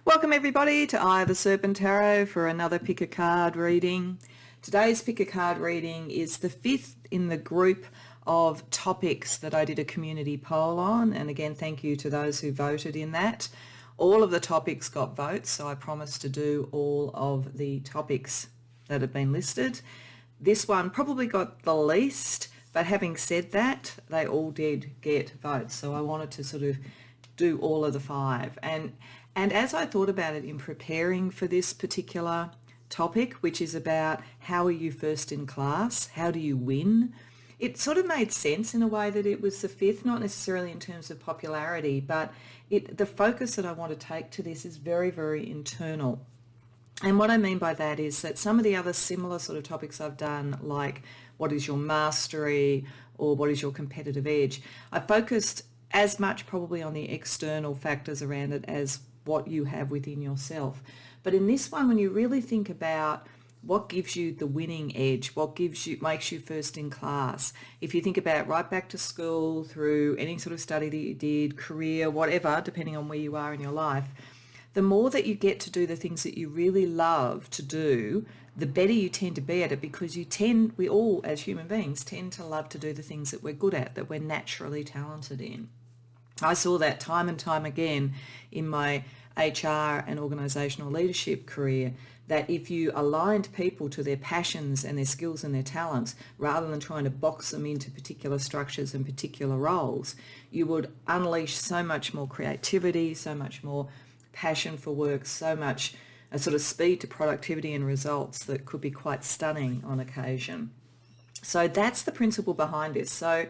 Welcome everybody to Eye of the Serpent Tarot for another pick a card reading. Today's pick a card reading is the fifth in the group of topics that I did a community poll on, and again thank you to those who voted in that. All of the topics got votes, so I promised to do all of the topics that have been listed. This one probably got the least, but having said that, they all did get votes, so I wanted to sort of do all of the five. And as I thought about it in preparing for this particular topic, which is about how are you first in class, how do you win, it sort of made sense in a way that it was the fifth, not necessarily in terms of popularity, but the focus that I want to take to this is very, very internal. And what I mean by that is that some of the other similar sort of topics I've done, like what is your mastery or what is your competitive edge, I focused as much probably on the external factors around it as what you have within yourself. But in this one, when you really think about what gives you the winning edge, what makes you first in class, if you think about right back to school through any sort of study that you did, career, whatever, depending on where you are in your life, the more that you get to do the things that you really love to do, the better you tend to be at it, because we all as human beings tend to love to do the things that we're good at, that we're naturally talented in. I saw that time and time again in my HR and organisational leadership career, that if you aligned people to their passions and their skills and their talents, rather than trying to box them into particular structures and particular roles, you would unleash so much more creativity, so much more passion for work, so much a sort of speed to productivity and results that could be quite stunning on occasion. So that's the principle behind this. So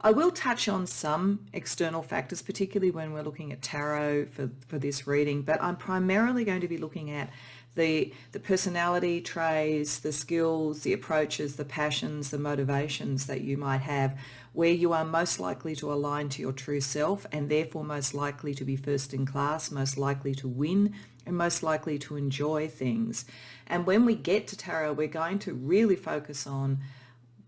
I will touch on some external factors, particularly when we're looking at tarot for this reading, but I'm primarily going to be looking at the personality traits, the skills, the approaches, the passions, the motivations that you might have, where you are most likely to align to your true self and therefore most likely to be first in class, most likely to win, and most likely to enjoy things. And when we get to tarot, we're going to really focus on,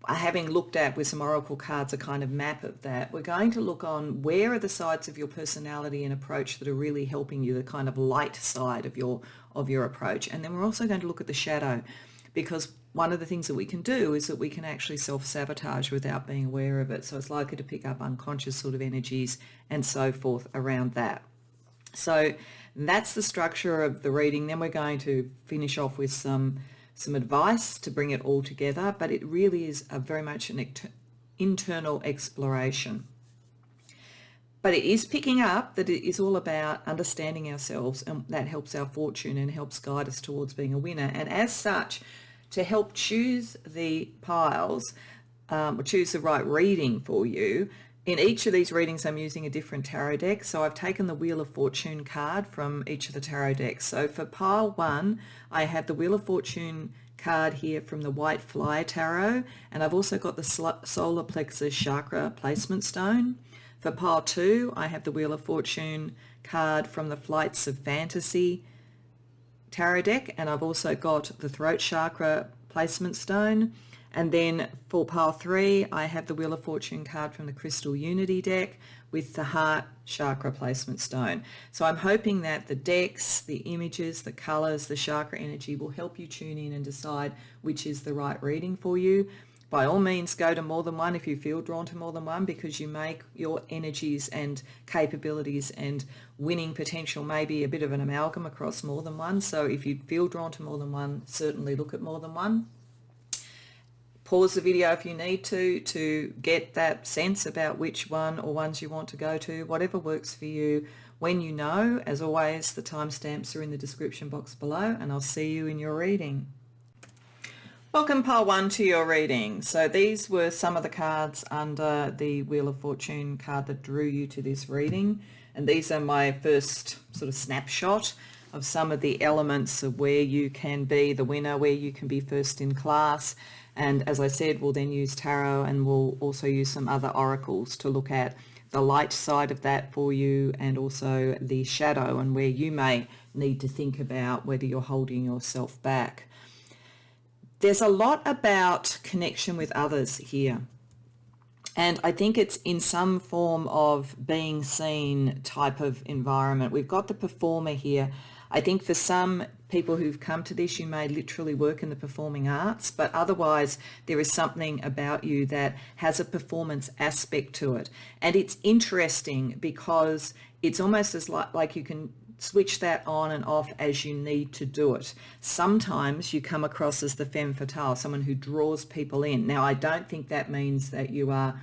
having looked at with some oracle cards a kind of map of that, we're going to look on where are the sides of your personality and approach that are really helping you, the kind of light side of your approach. And then we're also going to look at the shadow, because one of the things that we can do is that we can actually self-sabotage without being aware of it. So it's likely to pick up unconscious sort of energies and so forth around that. So that's the structure of the reading. Then we're going to finish off with some advice to bring it all together, but it really is very much an internal exploration. But it is picking up that it is all about understanding ourselves, and that helps our fortune and helps guide us towards being a winner. And as such, to help choose the piles, or choose the right reading for you, in each of these readings I'm using a different tarot deck. So I've taken the Wheel of Fortune card from each of the tarot decks. So for pile 1, I have the Wheel of Fortune card here from the White Fly Tarot, and I've also got the Solar Plexus Chakra Placement Stone. For pile 2, I have the Wheel of Fortune card from the Flights of Fantasy tarot deck, and I've also got the Throat Chakra Placement Stone. And then for pile 3, I have the Wheel of Fortune card from the Crystal Unity deck with the Heart Chakra Placement Stone. So I'm hoping that the decks, the images, the colours, the chakra energy will help you tune in and decide which is the right reading for you. By all means, go to more than one if you feel drawn to more than one, because you make your energies and capabilities and winning potential maybe a bit of an amalgam across more than one. So if you feel drawn to more than one, certainly look at more than one. Pause the video if you need to get that sense about which one or ones you want to go to, whatever works for you. When you know, as always, the timestamps are in the description box below, and I'll see you in your reading. Welcome pile 1 to your reading. So these were some of the cards under the Wheel of Fortune card that drew you to this reading, and these are my first sort of snapshot of some of the elements of where you can be the winner, where you can be first in class. And as I said, we'll then use tarot, and we'll also use some other oracles to look at the light side of that for you, and also the shadow, and where you may need to think about whether you're holding yourself back. There's a lot about connection with others here. And I think it's in some form of being seen type of environment. We've got the performer here. I think for some people who've come to this, you may literally work in the performing arts, but otherwise there is something about you that has a performance aspect to it. And it's interesting because it's almost as like you can switch that on and off as you need to do it. Sometimes you come across as the femme fatale, someone who draws people in. Now, I don't think that means that you are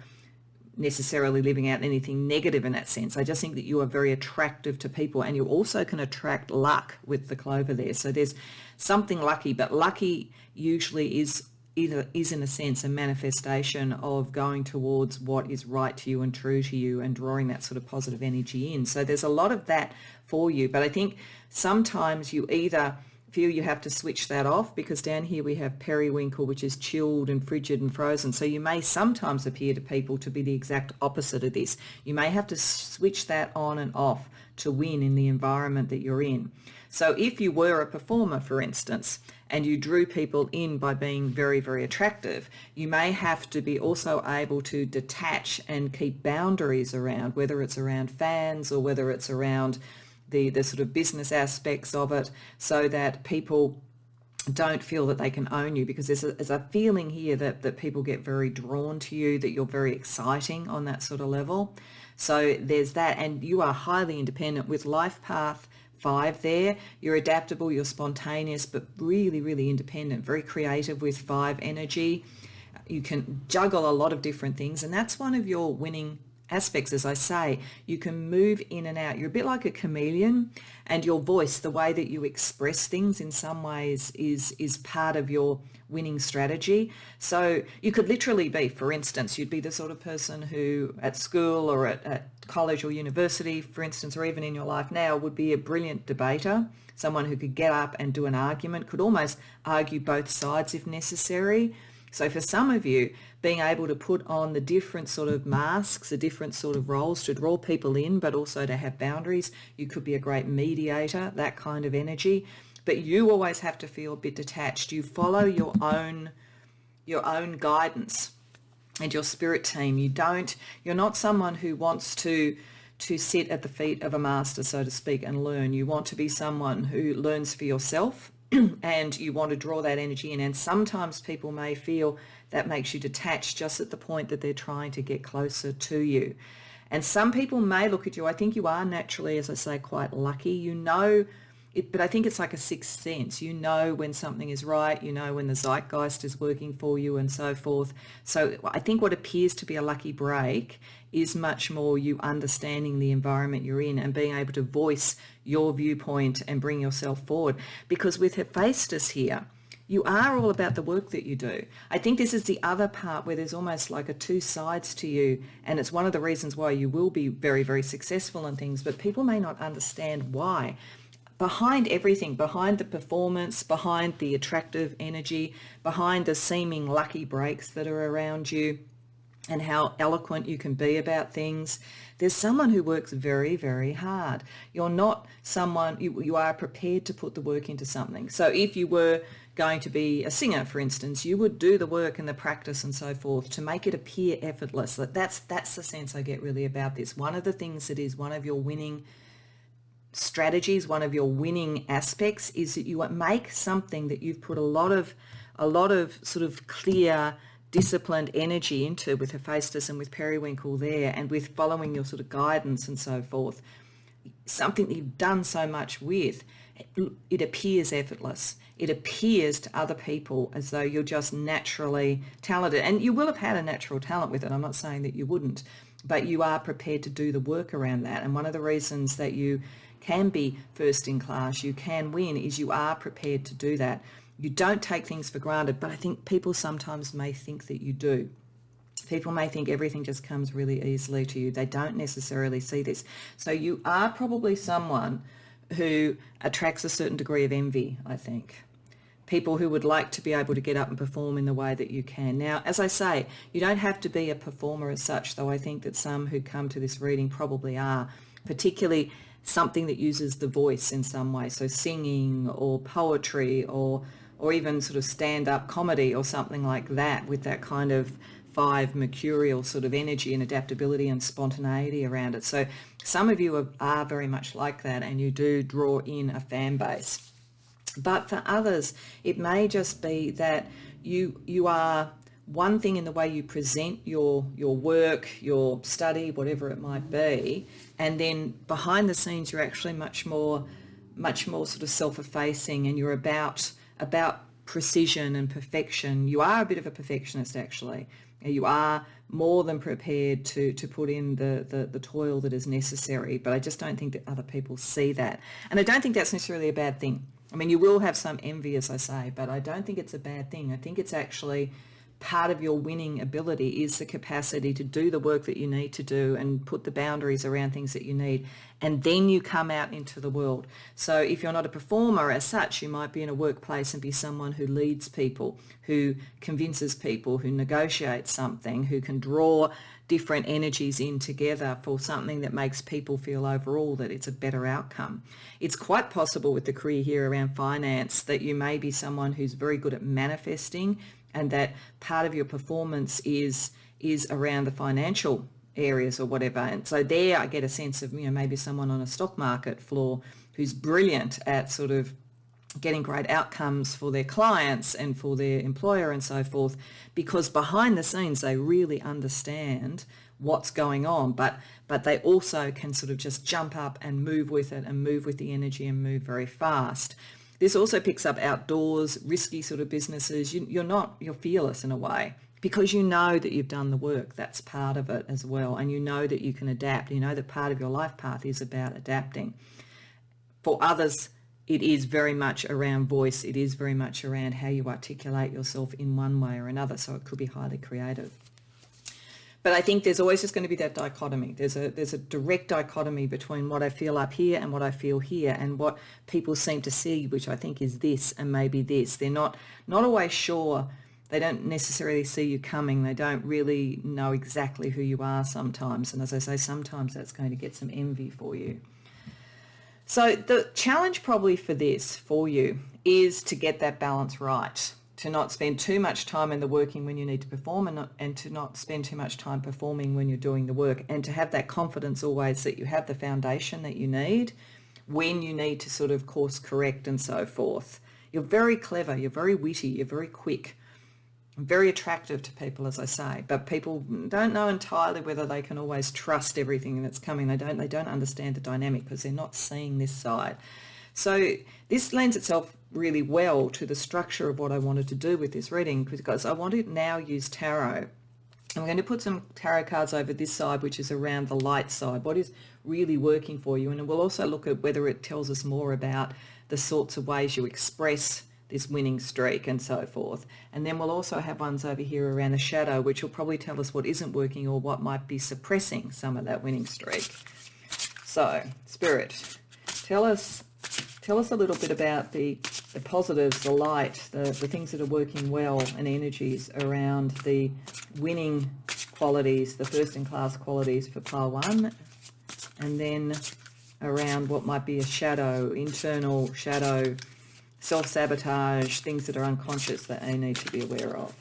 necessarily living out anything negative in that sense. I just think that you are very attractive to people, and you also can attract luck with the clover there. So there's something lucky, but lucky usually is in a sense a manifestation of going towards what is right to you and true to you and drawing that sort of positive energy in. So there's a lot of that for you, but I think sometimes you either feel you have to switch that off, because down here we have periwinkle, which is chilled and frigid and frozen. So you may sometimes appear to people to be the exact opposite of this. You may have to switch that on and off to win in the environment that you're in. So if you were a performer, for instance, and you drew people in by being very, very attractive, you may have to be also able to detach and keep boundaries around, whether it's around fans or whether it's around the sort of business aspects of it, so that people don't feel that they can own you, because there's a feeling here that people get very drawn to you, that you're very exciting on that sort of level. So there's that, and you are highly independent with life path 5 there. You're adaptable, you're spontaneous, but really, really independent, very creative with 5 energy. You can juggle a lot of different things, and that's one of your winning aspects. As I say, you can move in and out. You're a bit like a chameleon, and your voice, the way that you express things in some ways is part of your winning strategy. So you could literally be, for instance, you'd be the sort of person who at school or at college or university, for instance, or even in your life now, would be a brilliant debater, someone who could get up and do an argument, could almost argue both sides if necessary. So for some of you, being able to put on the different sort of masks, the different sort of roles to draw people in, but also to have boundaries. You could be a great mediator, that kind of energy. But you always have to feel a bit detached. You follow your own guidance and your spirit team. You're not someone who wants to sit at the feet of a master, so to speak, and learn. You want to be someone who learns for yourself, and you want to draw that energy in. And sometimes people may feel that makes you detached just at the point that they're trying to get closer to you. And some people may look at you, I think you are naturally, as I say, quite lucky. You know it, but I think it's like a sixth sense. You know when something is right, you know when the zeitgeist is working for you and so forth. So I think what appears to be a lucky break is much more you understanding the environment you're in and being able to voice your viewpoint and bring yourself forward. Because with Hephaestus here, you are all about the work that you do. I think this is the other part where there's almost like a 2 sides to you, and it's one of the reasons why you will be very, very successful in things, but people may not understand why. Behind everything, behind the performance, behind the attractive energy, behind the seeming lucky breaks that are around you, and how eloquent you can be about things, there's someone who works very, very hard. You're not someone, you are prepared to put the work into something. So if you were going to be a singer, for instance, you would do the work and the practice and so forth to make it appear effortless. That's the sense I get really about this. One of the things that is one of your winning strategies, one of your winning aspects, is that you make something that you've put a lot of sort of clear, disciplined energy into with Hephaestus and with Periwinkle there, and with following your sort of guidance and so forth, something that you've done so much with, it appears effortless. It appears to other people as though you're just naturally talented, and you will have had a natural talent with it. I'm not saying that you wouldn't, but you are prepared to do the work around that. And one of the reasons that you can be first in class, you can win, is you are prepared to do that. You don't take things for granted, but I think people sometimes may think that you do. People may think everything just comes really easily to you. They don't necessarily see this. So you are probably someone who attracts a certain degree of envy, I think. People who would like to be able to get up and perform in the way that you can. Now, as I say, you don't have to be a performer as such, though I think that some who come to this reading probably are, particularly something that uses the voice in some way, so singing or poetry or even sort of stand-up comedy or something like that, with that kind of 5 mercurial sort of energy and adaptability and spontaneity around it. So some of you are very much like that, and you do draw in a fan base. But for others, it may just be that you are one thing in the way you present your work, your study, whatever it might be, and then behind the scenes you're actually much more sort of self-effacing, and you're about precision and perfection. You are a bit of a perfectionist, actually. You are more than prepared to put in the toil that is necessary, but I just don't think that other people see that. And I don't think that's necessarily a bad thing. I mean, you will have some envy, as I say, but I don't think it's a bad thing. I think it's actually part of your winning ability is the capacity to do the work that you need to do and put the boundaries around things that you need, and then you come out into the world. So if you're not a performer as such, you might be in a workplace and be someone who leads people, who convinces people, who negotiates something, who can draw different energies in together for something that makes people feel overall that it's a better outcome. It's quite possible with the career here around finance that you may be someone who's very good at manifesting, and that part of your performance is around the financial areas or whatever. And so there I get a sense of, maybe someone on a stock market floor who's brilliant at sort of getting great outcomes for their clients and for their employer and so forth, because behind the scenes they really understand what's going on, but they also can sort of just jump up and move with it and move with the energy and move very fast. This also picks up outdoors, risky sort of businesses. You're fearless in a way, because you know that you've done the work. That's part of it as well. And you know that you can adapt. You know that part of your life path is about adapting. For others, it is very much around voice. It is very much around how you articulate yourself in one way or another. So it could be highly creative. But I think there's always just going to be that dichotomy. There's a direct dichotomy between what I feel up here and what I feel here, and what people seem to see, which I think is this and maybe this. They're not always sure. They don't necessarily see you coming. They don't really know exactly who you are sometimes. And as I say, sometimes that's going to get some envy for you. So the challenge probably for you is to get that balance right, to not spend too much time in the working when you need to perform, and to not spend too much time performing when you're doing the work, and to have that confidence always that you have the foundation that you need when you need to sort of course correct and so forth. You're very clever, you're very witty, you're very quick, very attractive to people, as I say, but people don't know entirely whether they can always trust everything that's coming. They don't understand the dynamic because they're not seeing this side. So this lends itself really well to the structure of what I wanted to do with this reading, because I want to now use tarot. I'm going to put some tarot cards over this side, which is around the light side, what is really working for you. And we'll also look at whether it tells us more about the sorts of ways you express this winning streak and so forth. And then we'll also have ones over here around the shadow, which will probably tell us what isn't working or what might be suppressing some of that winning streak. So, Spirit, tell us a little bit about the positives, the light, the things that are working well, and energies around the winning qualities, the first-in-class qualities for pile 1, and then around what might be a shadow, internal shadow, self-sabotage, things that are unconscious that I need to be aware of.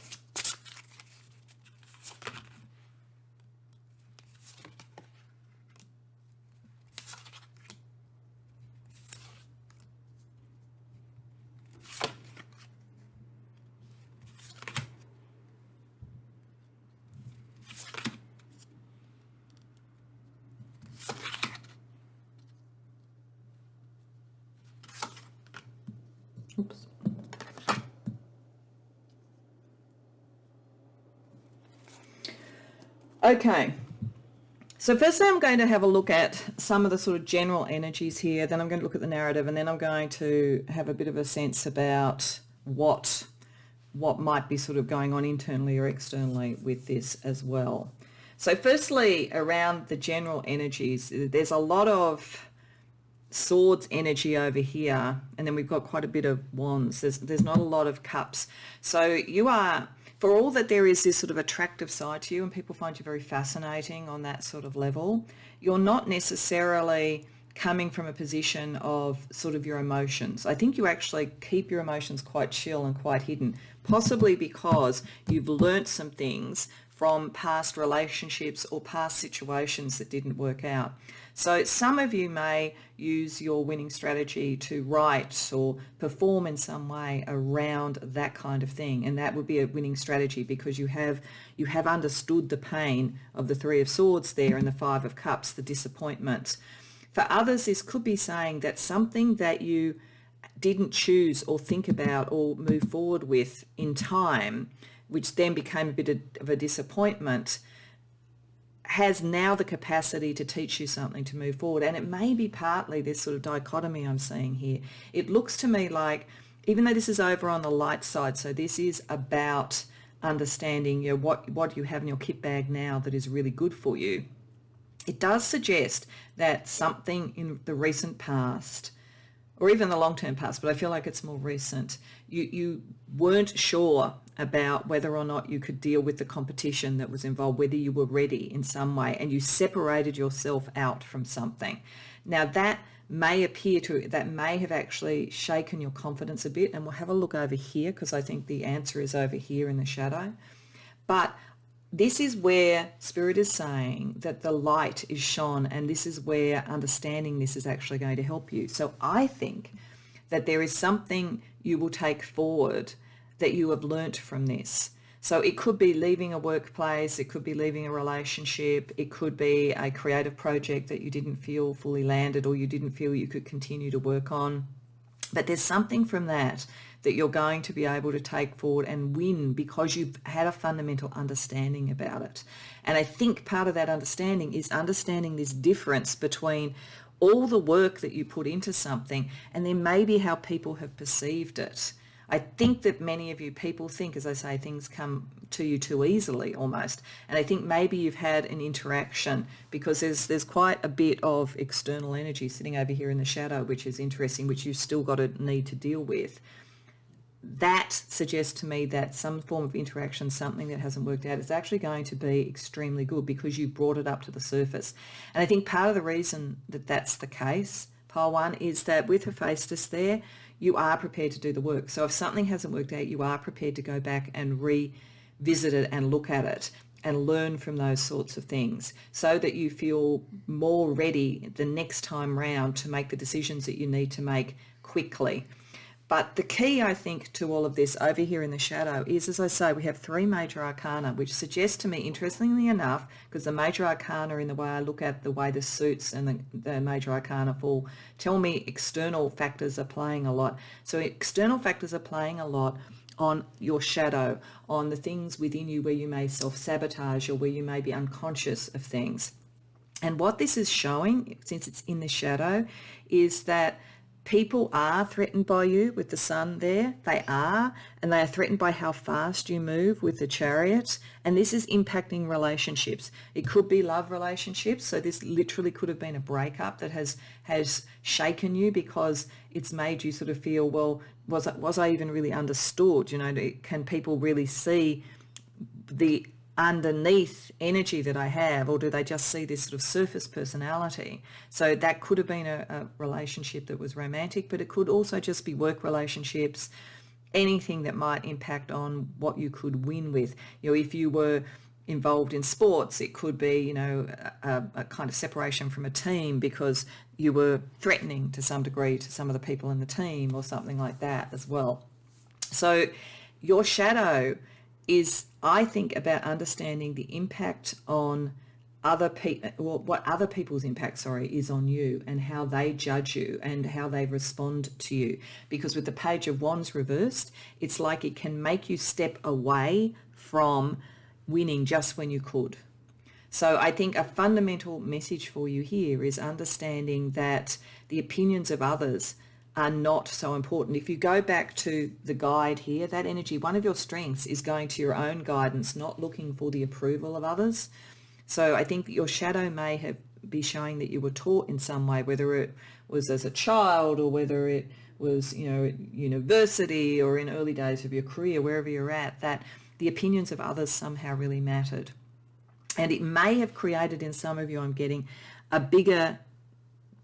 Oops. Okay, so firstly I'm going to have a look at some of the sort of general energies here, then I'm going to look at the narrative, and then I'm going to have a bit of a sense about what might be sort of going on internally or externally with this as well. So firstly, around the general energies, there's a lot of swords energy over here, and then we've got quite a bit of wands. There's not a lot of cups. So you are, for all that there is this sort of attractive side to you and people find you very fascinating on that sort of level, you're not necessarily coming from a position of sort of your emotions. I think you actually keep your emotions quite chill and quite hidden, possibly because you've learnt some things from past relationships or past situations that didn't work out. So some of you may use your winning strategy to write or perform in some way around that kind of thing, and that would be a winning strategy because you have understood the pain of the Three of Swords there and the Five of Cups, the disappointment. For others, this could be saying that something that you didn't choose or think about or move forward with in time, which then became a bit of a disappointment, has now the capacity to teach you something to move forward. And it may be partly this sort of dichotomy I'm seeing here. It looks to me like, even though this is over on the light side, so this is about understanding, you know, what you have in your kit bag now that is really good for you, it does suggest that something in the recent past, or even the long-term past, but I feel like it's more recent, you weren't sure about whether or not you could deal with the competition that was involved, whether you were ready in some way, and you separated yourself out from something. Now that may have actually shaken your confidence a bit, and we'll have a look over here because I think the answer is over here in the shadow. But this is where Spirit is saying that the light is shone, and this is where understanding this is actually going to help you. So I think that there is something you will take forward that you have learnt from this. So it could be leaving a workplace, it could be leaving a relationship, it could be a creative project that you didn't feel fully landed or you didn't feel you could continue to work on. But there's something from that you're going to be able to take forward and win because you've had a fundamental understanding about it. And I think part of that understanding is understanding this difference between all the work that you put into something and then maybe how people have perceived it. I think that many of you people think, as I say, things come to you too easily almost. And I think maybe you've had an interaction because there's quite a bit of external energy sitting over here in the shadow, which is interesting, which you've still got to need to deal with. That suggests to me that some form of interaction, something that hasn't worked out, is actually going to be extremely good because you brought it up to the surface. And I think part of the reason that that's the case, pile one, is that with Hephaestus there, you are prepared to do the work. So if something hasn't worked out, you are prepared to go back and revisit it and look at it and learn from those sorts of things so that you feel more ready the next time round to make the decisions that you need to make quickly. But the key, I think, to all of this over here in the shadow is, as I say, we have three major arcana, which suggests to me, interestingly enough, because the major arcana in the way I look at the way the suits and the major arcana fall, tell me external factors are playing a lot. So external factors are playing a lot on your shadow, on the things within you where you may self-sabotage or where you may be unconscious of things. And what this is showing, since it's in the shadow, is that people are threatened by you with the sun there. They are, and they are threatened by how fast you move with the Chariot. And this is impacting relationships. It could be love relationships. So this literally could have been a breakup that has shaken you because it's made you sort of feel, well, was I even really understood? You know, can people really see the underneath energy that I have, or do they just see this sort of surface personality? So that could have been a relationship that was romantic, but it could also just be work relationships, anything that might impact on what you could win with. You know, if you were involved in sports, it could be, you know, a kind of separation from a team because you were threatening to some degree to some of the people in the team or something like that as well. So your shadow is, I think, about understanding the impact on other people, or what other people's impact, is on you and how they judge you and how they respond to you. Because with the Page of Wands reversed, it's like it can make you step away from winning just when you could. So I think a fundamental message for you here is understanding that the opinions of others are not so important. If you go back to the guide here, that energy, one of your strengths is going to your own guidance, not looking for the approval of others. So I think that your shadow may be showing that you were taught in some way, whether it was as a child or whether it was, you know, at university or in early days of your career, wherever you're at, that the opinions of others somehow really mattered. And it may have created in some of you, I'm getting, a bigger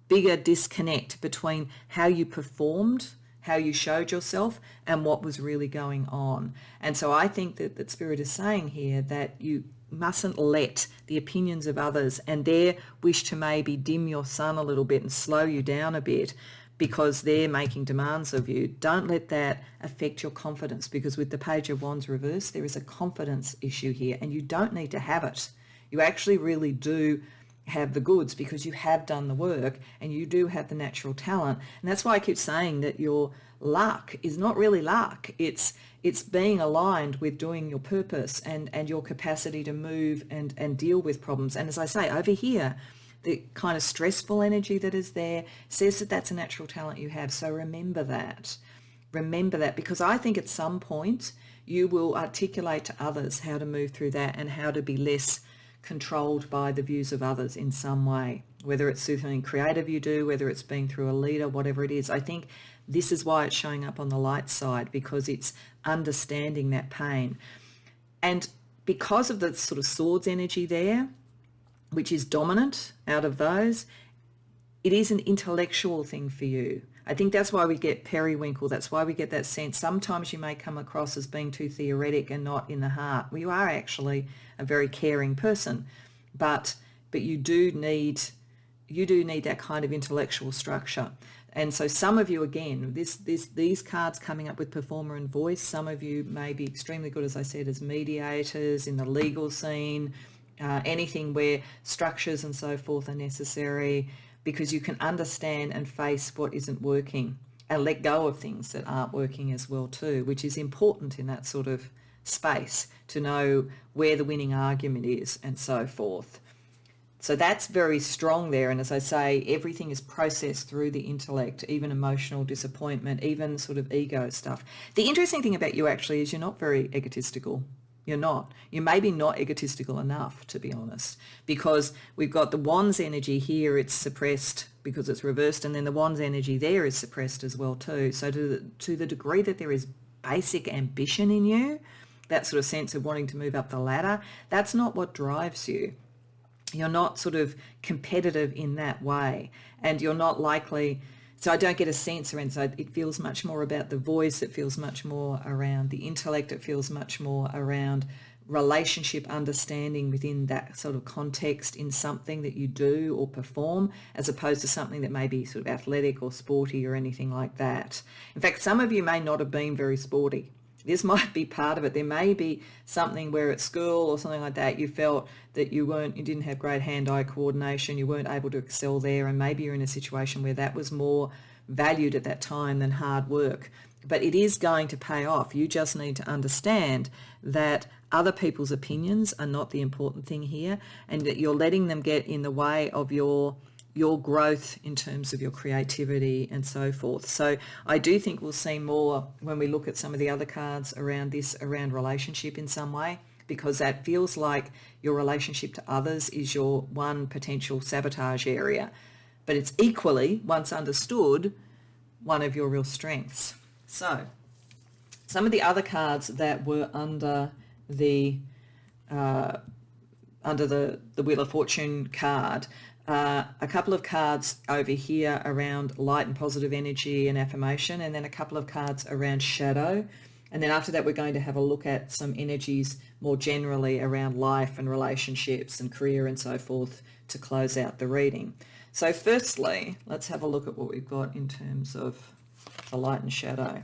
disconnect between how you performed, how you showed yourself, and what was really going on. And so I think that Spirit is saying here that you mustn't let the opinions of others and their wish to maybe dim your sun a little bit and slow you down a bit because they're making demands of you. Don't let that affect your confidence, because with the Page of Wands reversed, there is a confidence issue here, and you don't need to have it. You actually really do have the goods because you have done the work and you do have the natural talent. And that's why I keep saying that your luck is not really luck. It's being aligned with doing your purpose and your capacity to move and deal with problems. And as I say, over here, the kind of stressful energy that is there says that that's a natural talent you have. So remember that. Remember that, because I think at some point you will articulate to others how to move through that and how to be less controlled by the views of others in some way, whether it's through something creative you do, whether it's being through a leader, whatever it is. I think this is why it's showing up on the light side, because it's understanding that pain. And because of the sort of swords energy there, which is dominant out of those, it is an intellectual thing for you. I think that's why we get periwinkle. That's why we get that sense. Sometimes you may come across as being too theoretic and not in the heart. Well, you are actually a very caring person, but you do need that kind of intellectual structure. And so some of you, again, these cards coming up with performer and voice, some of you may be extremely good, as I said, as mediators in the legal scene, anything where structures and so forth are necessary, because you can understand and face what isn't working and let go of things that aren't working as well too, which is important in that sort of space, to know where the winning argument is and so forth. So that's very strong there. And as I say, everything is processed through the intellect, even emotional disappointment, even sort of ego stuff. The interesting thing about you actually is you're not very egotistical. You're not. You're maybe not egotistical enough, to be honest, because we've got the Wands energy here, it's suppressed because it's reversed, and then the Wands energy there is suppressed as well too. So to the degree that there is basic ambition in you, that sort of sense of wanting to move up the ladder, that's not what drives you. You're not sort of competitive in that way, and you're not likely. So I don't get a sense around, so it feels much more about the voice, it feels much more around the intellect, it feels much more around relationship understanding within that sort of context in something that you do or perform, as opposed to something that may be sort of athletic or sporty or anything like that. In fact, some of you may not have been very sporty. This might be part of it. There may be something where at school or something like that you felt that you didn't have great hand-eye coordination, you weren't able to excel there, and maybe you're in a situation where that was more valued at that time than hard work. But it is going to pay off. You just need to understand that other people's opinions are not the important thing here, and that you're letting them get in the way of your growth in terms of your creativity and so forth. So I do think we'll see more when we look at some of the other cards around relationship in some way, because that feels like your relationship to others is your one potential sabotage area, but it's equally, once understood, one of your real strengths. So some of the other cards that were under the Wheel of Fortune card, a couple of cards over here around light and positive energy and affirmation, and then a couple of cards around shadow. And then after that, we're going to have a look at some energies more generally around life and relationships and career and so forth to close out the reading. So firstly, let's have a look at what we've got in terms of the light and shadow.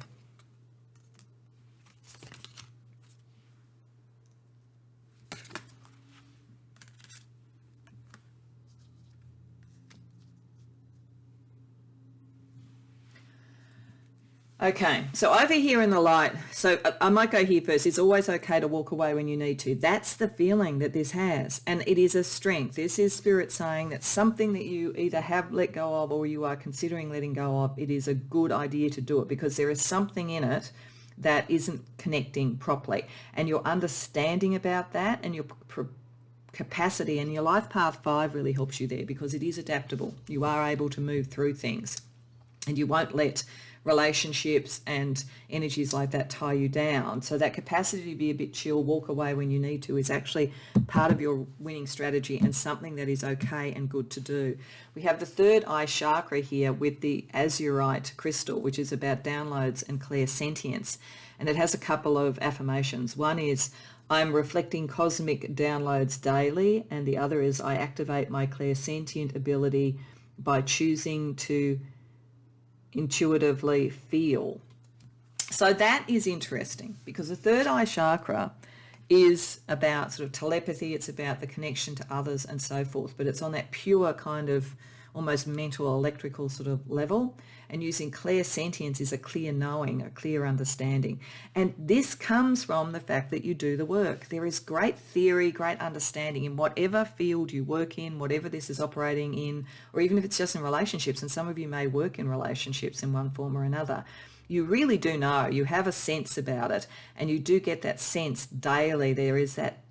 Okay, so over here in the light, so I might go here first. It's always okay to walk away when you need to. That's the feeling that this has, and it is a strength. This is Spirit saying that something that you either have let go of or you are considering letting go of, it is a good idea to do it, because there is something in it that isn't connecting properly. And your understanding about that and your capacity, and your life path 5 really helps you there, because it is adaptable. You are able to move through things, and you won't let relationships and energies like that tie you down. So that capacity to be a bit chill, walk away when you need to, is actually part of your winning strategy and something that is okay and good to do. We have the third eye chakra here with the azurite crystal, which is about downloads and clairsentience. And it has a couple of affirmations. One is, I'm reflecting cosmic downloads daily. And the other is I activate my clairsentient ability by choosing to intuitively feel. So that is interesting because the third eye chakra is about sort of telepathy, it's about the connection to others and so forth, but it's on that pure kind of almost mental electrical sort of level, and using clairsentience is a clear knowing, a clear understanding. And this comes from the fact that you do the work. There is great theory, great understanding in whatever field you work in, whatever this is operating in, or even if it's just in relationships, and some of you may work in relationships in one form or another. You really do know, you have a sense about it, and you do get that sense daily. There is that,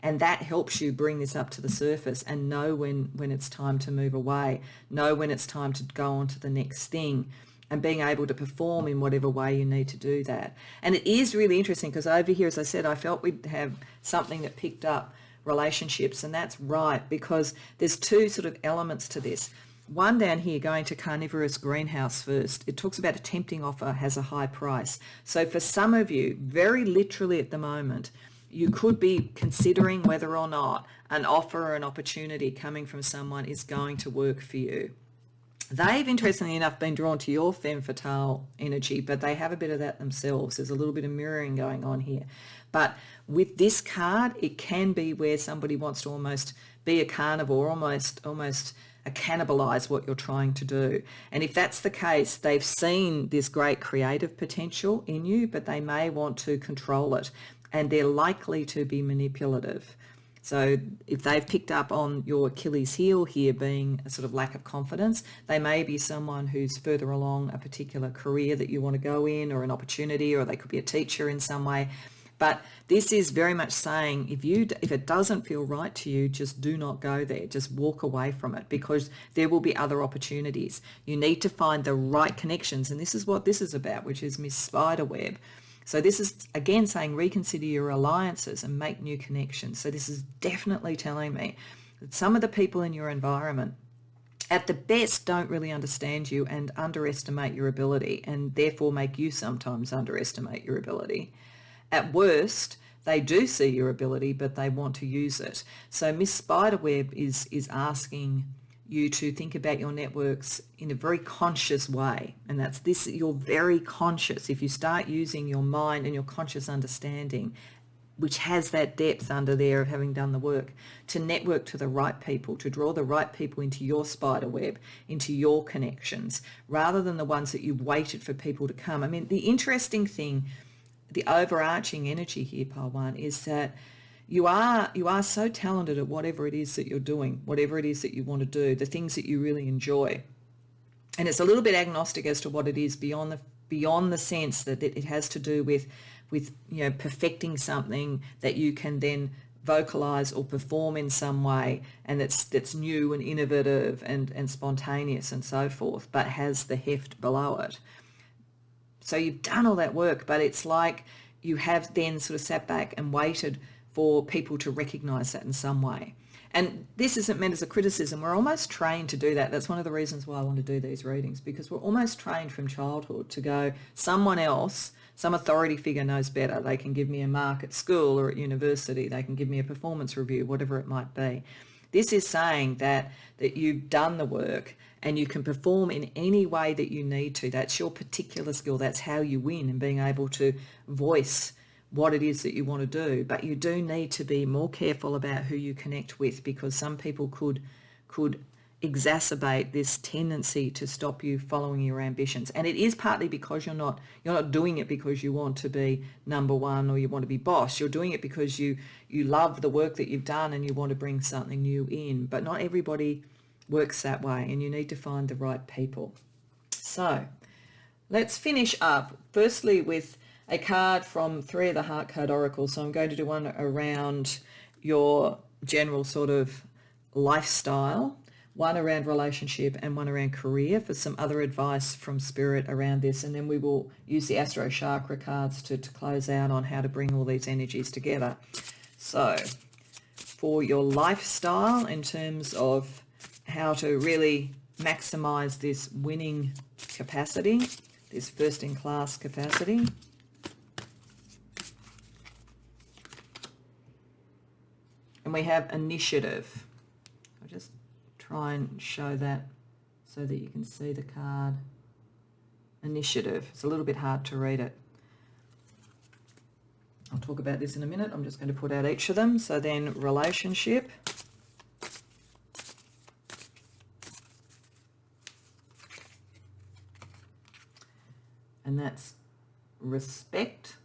and that helps you bring this up to the surface and know when it's time to move away, know when it's time to go on to the next thing, and being able to perform in whatever way you need to do that. And it is really interesting because over here, as I said, I felt we'd have something that picked up relationships, and that's right, because there's two sort of elements to this. One down here, going to carnivorous greenhouse first, it talks about a tempting offer has a high price. So for some of you, very literally at the moment, you could be considering whether or not an offer or an opportunity coming from someone is going to work for you. They've, interestingly enough, been drawn to your femme fatale energy, but they have a bit of that themselves. There's a little bit of mirroring going on here. But with this card, it can be where somebody wants to almost be a carnivore, almost cannibalize what you're trying to do. And if that's the case, they've seen this great creative potential in you, but they may want to control it, and they're likely to be manipulative. So if they've picked up on your Achilles heel here being a sort of lack of confidence, they may be someone who's further along a particular career that you want to go in, or an opportunity, or they could be a teacher in some way. But this is very much saying if it doesn't feel right to you, just do not go there. Just walk away from it, because there will be other opportunities. You need to find the right connections. And this is what this is about, which is Miss Spiderweb. So this is, again, saying reconsider your alliances and make new connections. So this is definitely telling me that some of the people in your environment, at the best, don't really understand you and underestimate your ability, and therefore make you sometimes underestimate your ability. At worst, they do see your ability, but they want to use it. So Miss Spiderweb is asking you to think about your networks in a very conscious way. And that's this, you're very conscious. If you start using your mind and your conscious understanding, which has that depth under there of having done the work, to network to the right people, to draw the right people into your spider web, into your connections, rather than the ones that you've waited for people to come. I mean, the interesting thing, the overarching energy here, Pal1, is that you are so talented at whatever it is that you're doing, whatever it is that you want to do, the things that you really enjoy. And it's a little bit agnostic as to what it is, beyond the sense that it has to do with perfecting something that you can then vocalize or perform in some way, and that's new and innovative and spontaneous and so forth, but has the heft below it. So you've done all that work, but it's like you have then sort of sat back and waited for people to recognize that in some way. And this isn't meant as a criticism. We're almost trained to do that. That's one of the reasons why I want to do these readings, because we're almost trained from childhood to go, someone else, some authority figure knows better. They can give me a mark at school or at university. They can give me a performance review, whatever it might be. This is saying that you've done the work and you can perform in any way that you need to. That's your particular skill. That's how you win, in being able to voice what it is that you want to do. But you do need to be more careful about who you connect with, because some people could exacerbate this tendency to stop you following your ambitions. And it is partly because you're not doing it because you want to be number one or you want to be boss. You're doing it because you love the work that you've done and you want to bring something new in. But not everybody works that way, and you need to find the right people. So let's finish up firstly with a card from 3 of the Heart Card Oracle. So I'm going to do one around your general sort of lifestyle, one around relationship, and one around career for some other advice from Spirit around this. And then we will use the Astro Chakra cards to close out on how to bring all these energies together. So for your lifestyle, in terms of how to really maximize this winning capacity, this first-in-class capacity. and we have initiative. I'll just try and show that so that you can see the card. Initiative. It's a little bit hard to read it. I'll talk about this in a minute. I'm just going to put out each of them. So then relationship. And that's respect.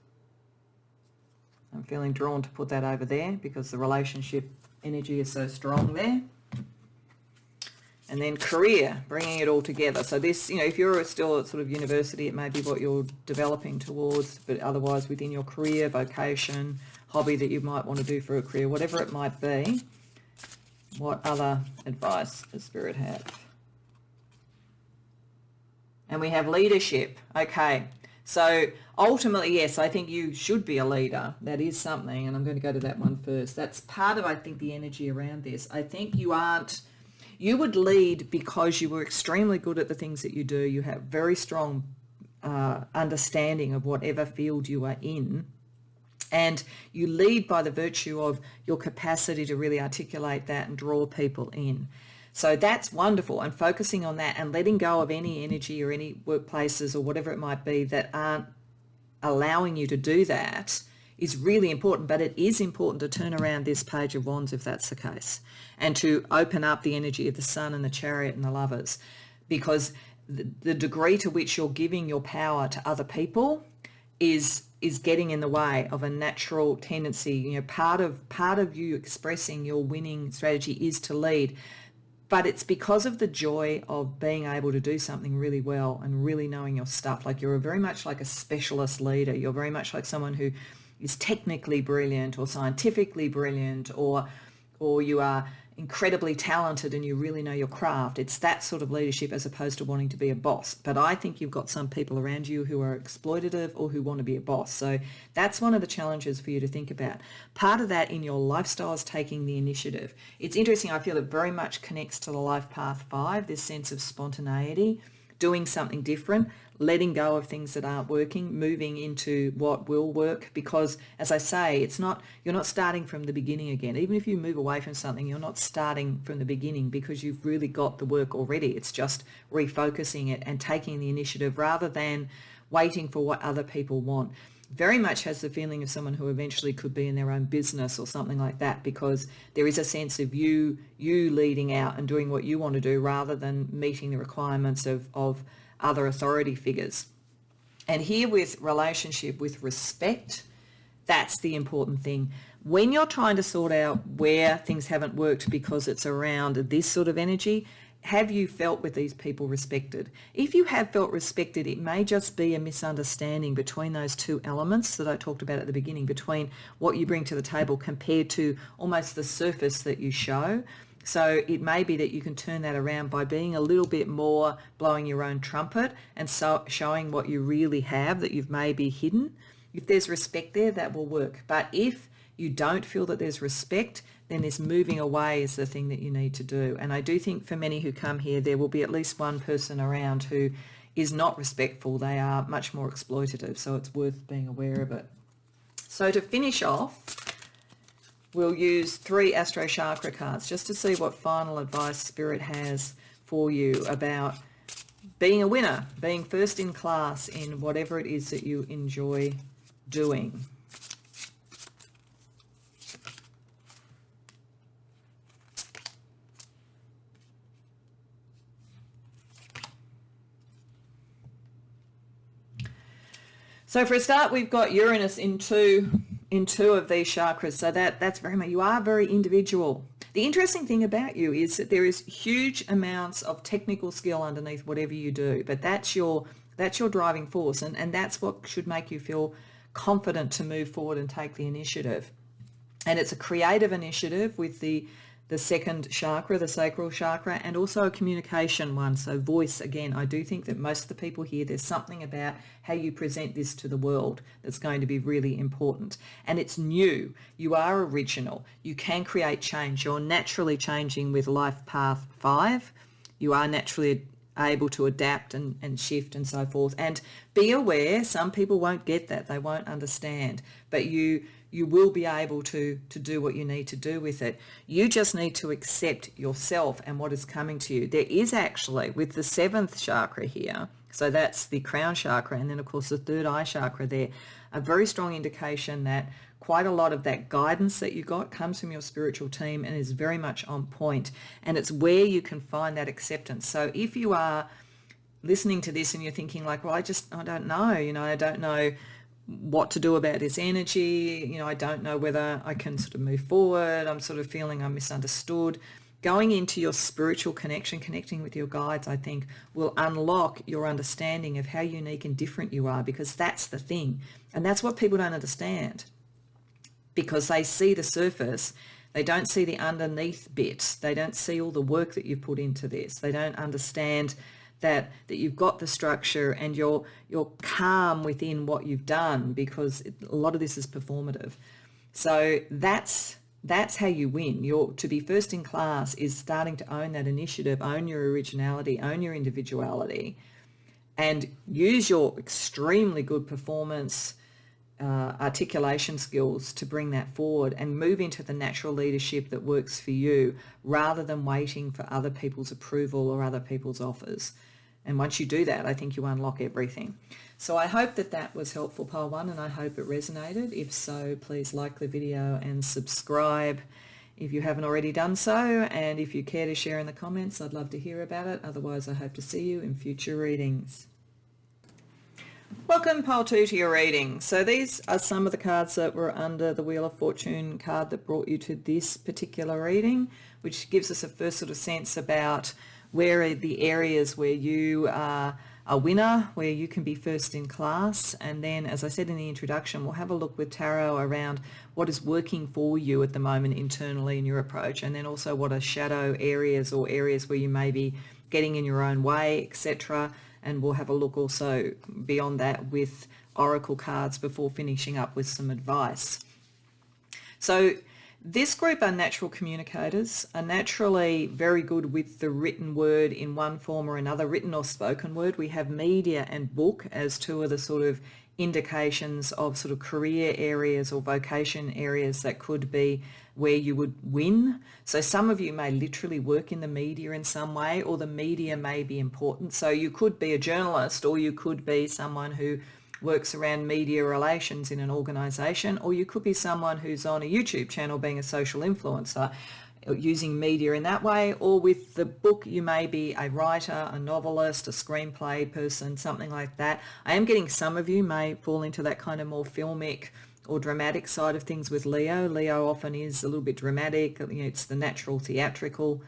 I'm feeling drawn to put that over there because the relationship energy is so strong there. And then career, bringing it all together. So this, if you're still at sort of university, it may be what you're developing towards, but otherwise within your career, vocation, hobby that you might want to do for a career, whatever it might be, what other advice does Spirit have? And we have leadership. Okay. So ultimately, yes, I think you should be a leader. That is something, and I'm going to go to that one first. That's part of, I think, the energy around this. I think you would lead because you were extremely good at the things that you do. You have very strong understanding of whatever field you are in. And you lead by the virtue of your capacity to really articulate that and draw people in. So that's wonderful, and focusing on that and letting go of any energy or any workplaces or whatever it might be that aren't allowing you to do that is really important. But it is important to turn around this Page of Wands if that's the case, and to open up the energy of the Sun and the Chariot and the Lovers, because the degree to which you're giving your power to other people is getting in the way of a natural tendency. Part of you expressing your winning strategy is to lead. But it's because of the joy of being able to do something really well and really knowing your stuff. Like you're very much like a specialist leader. You're very much like someone who is technically brilliant or scientifically brilliant, or you are incredibly talented and you really know your craft. It's that sort of leadership as opposed to wanting to be a boss. But I think you've got some people around you who are exploitative or who want to be a boss. So that's one of the challenges for you to think about. Part of that in your lifestyle is taking the initiative. It's interesting. I feel it very much connects to the Life Path 5, this sense of spontaneity, doing something different, letting go of things that aren't working, moving into what will work. Because as I say, you're not starting from the beginning again. Even if you move away from something, you're not starting from the beginning because you've really got the work already. It's just refocusing it and taking the initiative rather than waiting for what other people want. Very much has the feeling of someone who eventually could be in their own business or something like that, because there is a sense of you leading out and doing what you want to do rather than meeting the requirements of other authority figures. And here with relationship, with respect, that's the important thing. When you're trying to sort out where things haven't worked because it's around this sort of energy, have you felt with these people respected? If you have felt respected, it may just be a misunderstanding between those two elements that I talked about at the beginning, between what you bring to the table compared to almost the surface that you show. So it may be that you can turn that around by being a little bit more blowing your own trumpet and so showing what you really have that you've maybe hidden. If there's respect there, that will work. But if you don't feel that there's respect, then this moving away is the thing that you need to do. And I do think for many who come here, there will be at least one person around who is not respectful. They are much more exploitative. So it's worth being aware of it. So to finish off, we'll use 3 Astro Chakra cards just to see what final advice Spirit has for you about being a winner, being first in class in whatever it is that you enjoy doing. So for a start, we've got Uranus in two of these chakras. So that's very much, you are very individual. The interesting thing about you is that there is huge amounts of technical skill underneath whatever you do, but that's your driving force, and that's what should make you feel confident to move forward and take the initiative. And it's a creative initiative with the second chakra, the sacral chakra, and also a communication one. So voice, again, I do think that most of the people here, there's something about how you present this to the world that's going to be really important. And it's new. You are original. You can create change. You're naturally changing with Life Path 5. You are naturally able to adapt and shift and so forth. And be aware, some people won't get that. They won't understand. But you you will be able to do what you need to do with it. You just need to accept yourself and what is coming to you. There is actually, with the 7th chakra here, so that's the crown chakra, and then of course the 3rd eye chakra there, a very strong indication that quite a lot of that guidance that you got comes from your spiritual team and is very much on point. And it's where you can find that acceptance. So if you are listening to this and you're thinking like, well, I don't know, I don't know what to do about this energy, I don't know whether I can sort of move forward, I'm sort of feeling I'm misunderstood. Going into your spiritual connection, connecting with your guides, I think will unlock your understanding of how unique and different you are, because that's the thing. And that's what people don't understand, because they see the surface. They don't see the underneath bits. They don't see all the work that you put into this. They don't understand that you've got the structure and you're calm within what you've done, because a lot of this is performative. So that's how you win. To be first in class is starting to own that initiative, own your originality, own your individuality, and use your extremely good performance articulation skills to bring that forward and move into the natural leadership that works for you, rather than waiting for other people's approval or other people's offers. And once you do that, I think you unlock everything. So I hope that was helpful, Pile 1, and I hope it resonated. If so, please like the video and subscribe if you haven't already done so. And if you care to share in the comments, I'd love to hear about it. Otherwise, I hope to see you in future readings. Welcome, Pile 2, to your reading. So these are some of the cards that were under the Wheel of Fortune card that brought you to this particular reading, which gives us a first sort of sense about where are the areas where you are a winner, where you can be first in class. And then, as I said in the introduction, we'll have a look with tarot around what is working for you at the moment internally in your approach, and then also what are shadow areas or areas where you may be getting in your own way, etc. And we'll have a look also beyond that with oracle cards before finishing up with some advice. So this group are natural communicators, are naturally very good with the written word in one form or another, written or spoken word. We have media and book as two of the sort of indications of sort of career areas or vocation areas that could be where you would win. So some of you may literally work in the media in some way, or the media may be important. So you could be a journalist, or you could be someone who works around media relations in an organisation, or you could be someone who's on a YouTube channel being a social influencer, using media in that way. Or with the book, you may be a writer, a novelist, a screenplay person, something like that. I am getting some of you may fall into that kind of more filmic or dramatic side of things with Leo. Leo often is a little bit dramatic. It's the natural theatrical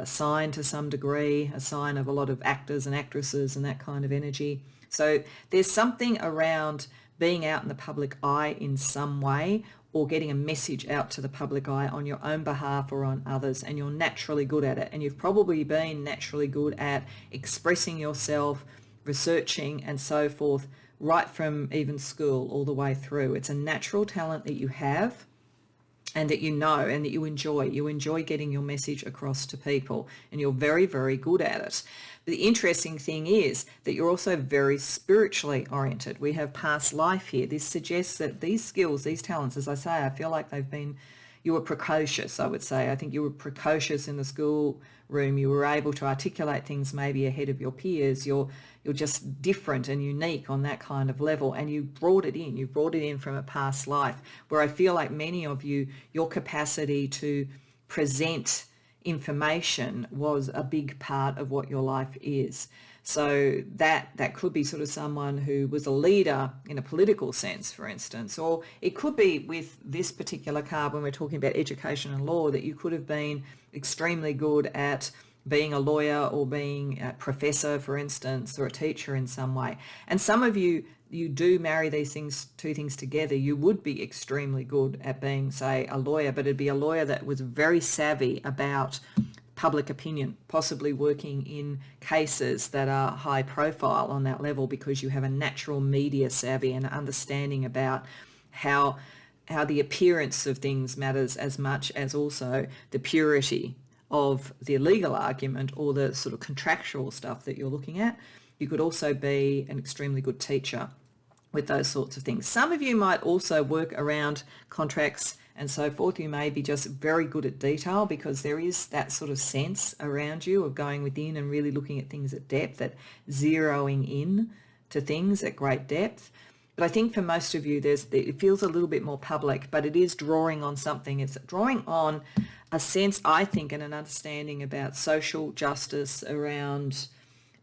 sign to some degree, a sign of a lot of actors and actresses and that kind of energy. So there's something around being out in the public eye in some way, or getting a message out to the public eye on your own behalf or on others, and you're naturally good at it. And you've probably been naturally good at expressing yourself, researching and so forth, right from even school all the way through. It's a natural talent that you have, and that you know, and that you enjoy. You enjoy getting your message across to people, and you're very, very good at it. The interesting thing is that you're also very spiritually oriented. We have past life here. This suggests that these skills, these talents, as I say, I feel like you were precocious, I would say. I think you were precocious in the school room. You were able to articulate things maybe ahead of your peers. You're just different and unique on that kind of level, and you brought it in. You brought it in from a past life, where I feel like many of you, your capacity to present information was a big part of what your life is. So that could be sort of someone who was a leader in a political sense, for instance, or it could be with this particular card when we're talking about education and law, that you could have been extremely good at being a lawyer or being a professor, for instance, or a teacher in some way. And some of you do marry these two things together. You would be extremely good at being, say, a lawyer, but it'd be a lawyer that was very savvy about public opinion, possibly working in cases that are high profile on that level, because you have a natural media savvy and understanding about how the appearance of things matters as much as also the purity of the legal argument or the sort of contractual stuff that you're looking at. You could also be an extremely good teacher. with those sorts of things. Some of you might also work around contracts and so forth. You may be just very good at detail because there is that sort of sense around you of going within and really looking at things at depth, at zeroing in to things at great depth. But I think for most of you, it feels a little bit more public, but it is drawing on something. It's drawing on a sense, I think, and an understanding about social justice around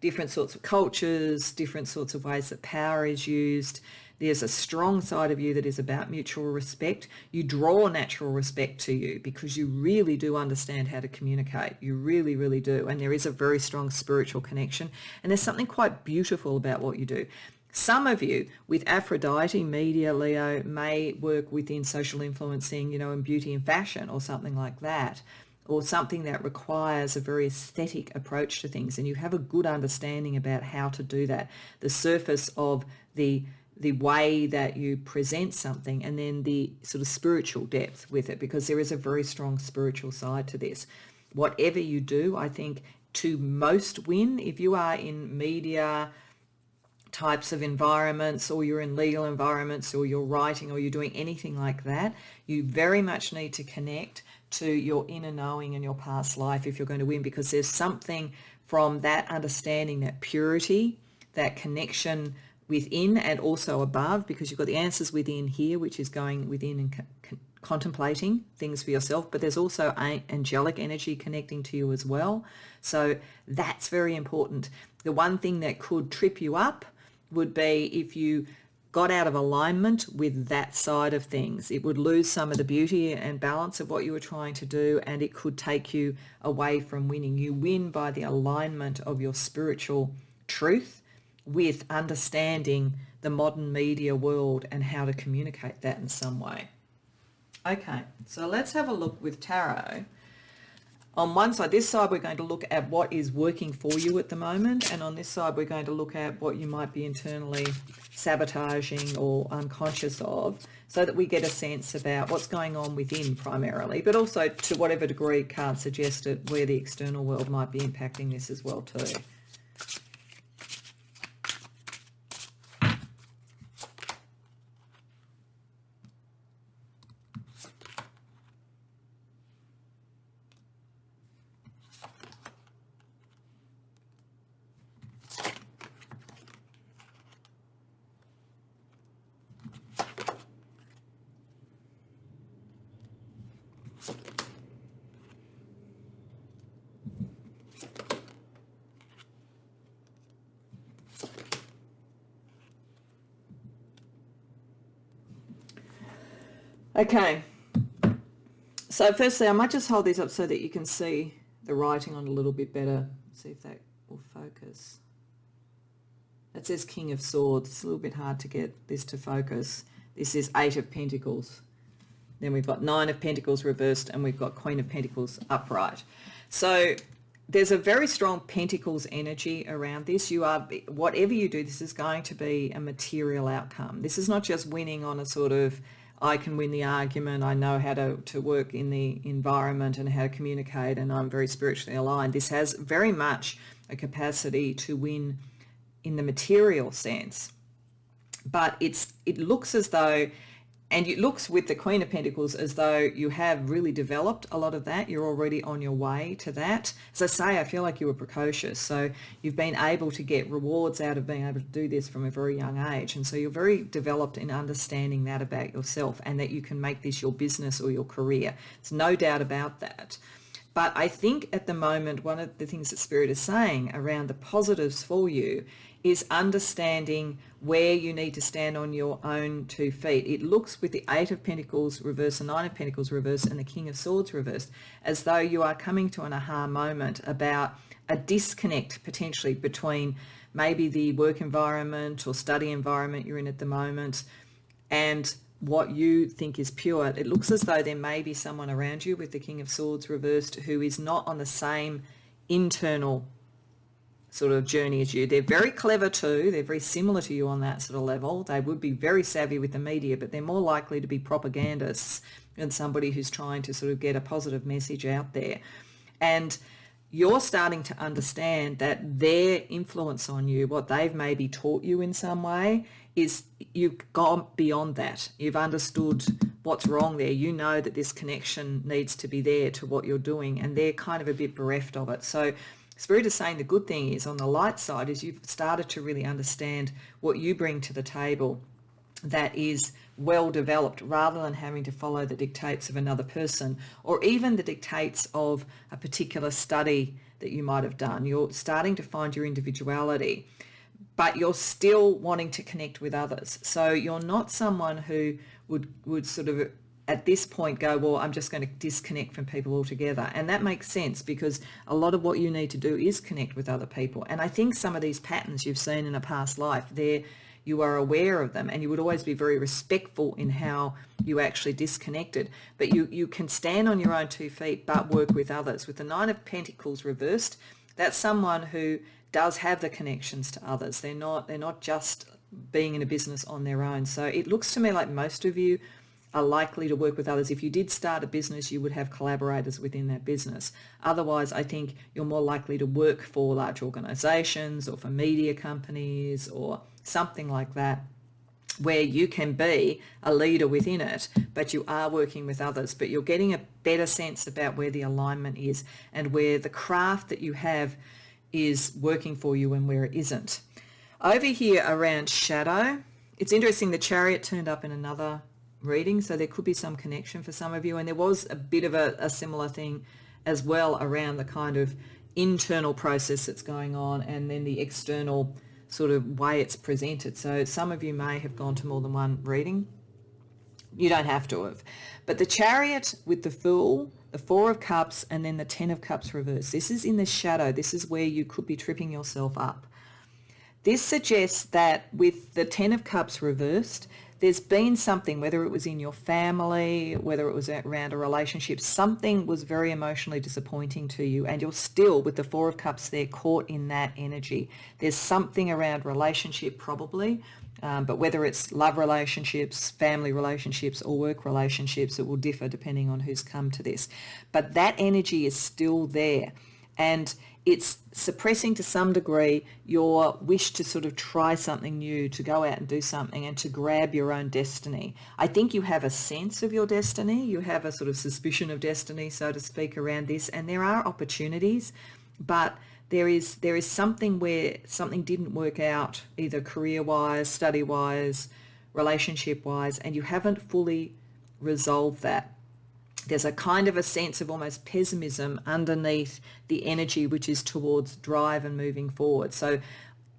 different sorts of cultures, different sorts of ways that power is used. There's a strong side of you that is about mutual respect. You draw natural respect to you because you really do understand how to communicate. You really, really do. And there is a very strong spiritual connection. And there's something quite beautiful about what you do. Some of you with Aphrodite, media, Leo, may work within social influencing, in beauty and fashion or something like that, or something that requires a very aesthetic approach to things, and you have a good understanding about how to do that. The surface of the way that you present something, and then the sort of spiritual depth with it, because there is a very strong spiritual side to this. Whatever you do, I think to most win, if you are in media types of environments, or you're in legal environments, or you're writing, or you're doing anything like that, you very much need to connect to your inner knowing and your past life if you're going to win, because there's something from that understanding, that purity, that connection within and also above, because you've got the answers within here, which is going within and contemplating things for yourself, but there's also angelic energy connecting to you as well. So that's very important. The one thing that could trip you up would be if you got out of alignment with that side of things. It would lose some of the beauty and balance of what you were trying to do, and it could take you away from winning. You win by the alignment of your spiritual truth with understanding the modern media world and how to communicate that in some way. Okay, so let's have a look with tarot. On one side, this side, we're going to look at what is working for you at the moment. And on this side, we're going to look at what you might be internally sabotaging or unconscious of, so that we get a sense about what's going on within primarily, but also to whatever degree cards suggested where the external world might be impacting this as well too. Okay, so firstly, I might just hold these up so that you can see the writing on a little bit better. See if that will focus. It says King of Swords. It's a little bit hard to get this to focus. This is 8 of Pentacles. Then we've got 9 of Pentacles reversed, and we've got Queen of Pentacles upright. So there's a very strong Pentacles energy around this. You are, whatever you do, this is going to be a material outcome. This is not just winning on a sort of, I can win the argument, I know how to work in the environment and how to communicate, and I'm very spiritually aligned. This has very much a capacity to win in the material sense. But it looks as though, and it looks with the Queen of Pentacles as though you have really developed a lot of that. You're already on your way to that. As I say, I feel like you were precocious. So you've been able to get rewards out of being able to do this from a very young age. And so you're very developed in understanding that about yourself, and that you can make this your business or your career. There's no doubt about that. But I think at the moment, one of the things that Spirit is saying around the positives for you is understanding where you need to stand on your own 2 feet. It looks with the 8 of Pentacles reversed, the 9 of Pentacles reversed, and the King of Swords reversed, as though you are coming to an aha moment about a disconnect potentially between maybe the work environment or study environment you're in at the moment and what you think is pure. It looks as though there may be someone around you with the King of Swords reversed who is not on the same internal sort of journey as you. They're very clever too. They're very similar to you on that sort of level. They would be very savvy with the media, but they're more likely to be propagandists than somebody who's trying to sort of get a positive message out there. And you're starting to understand that their influence on you, what they've maybe taught you in some way, is you've gone beyond that. You've understood what's wrong there. You know that this connection needs to be there to what you're doing, and they're kind of a bit bereft of it. So Spirit is saying the good thing is, on the light side, is you've started to really understand what you bring to the table that is well developed, rather than having to follow the dictates of another person or even the dictates of a particular study that you might have done. You're starting to find your individuality, but you're still wanting to connect with others. So you're not someone who would sort of at this point go, well, I'm just going to disconnect from people altogether. And that makes sense, because a lot of what you need to do is connect with other people. And I think some of these patterns you've seen in a past life, you are aware of them, and you would always be very respectful in how you actually disconnected. But you can stand on your own 2 feet but work with others. With the Nine of Pentacles reversed, that's someone who does have the connections to others. They're not just being in a business on their own. So it looks to me like most of you are likely to work with others. If you did start a business, you would have collaborators within that business. Otherwise, I think you're more likely to work for large organizations or for media companies or something like that, where you can be a leader within it, but you are working with others, but you're getting a better sense about where the alignment is and where the craft that you have is working for you and where it isn't. Over here around shadow, it's interesting, the Chariot turned up in another reading, so there could be some connection for some of you, and there was a bit of a similar thing as well around the kind of internal process that's going on and then the external sort of way it's presented. So some of you may have gone to more than one reading. You don't have to have. But the Chariot with the Fool, the Four of Cups, and then the Ten of Cups reversed. This is in the shadow. This is where you could be tripping yourself up. This suggests that with the Ten of Cups reversed, there's been something, whether it was in your family, whether it was around a relationship, something was very emotionally disappointing to you, and you're still, with the Four of Cups there, caught in that energy. There's something around relationship probably, but whether it's love relationships, family relationships, or work relationships, it will differ depending on who's come to this. But that energy is still there, and it's suppressing to some degree your wish to sort of try something new, to go out and do something and to grab your own destiny. I think you have a sense of your destiny. You have a sort of suspicion of destiny, so to speak, around this. And there are opportunities, but there is something where something didn't work out, either career-wise, study-wise, relationship-wise, and you haven't fully resolved that. There's a kind of a sense of almost pessimism underneath the energy, which is towards drive and moving forward. So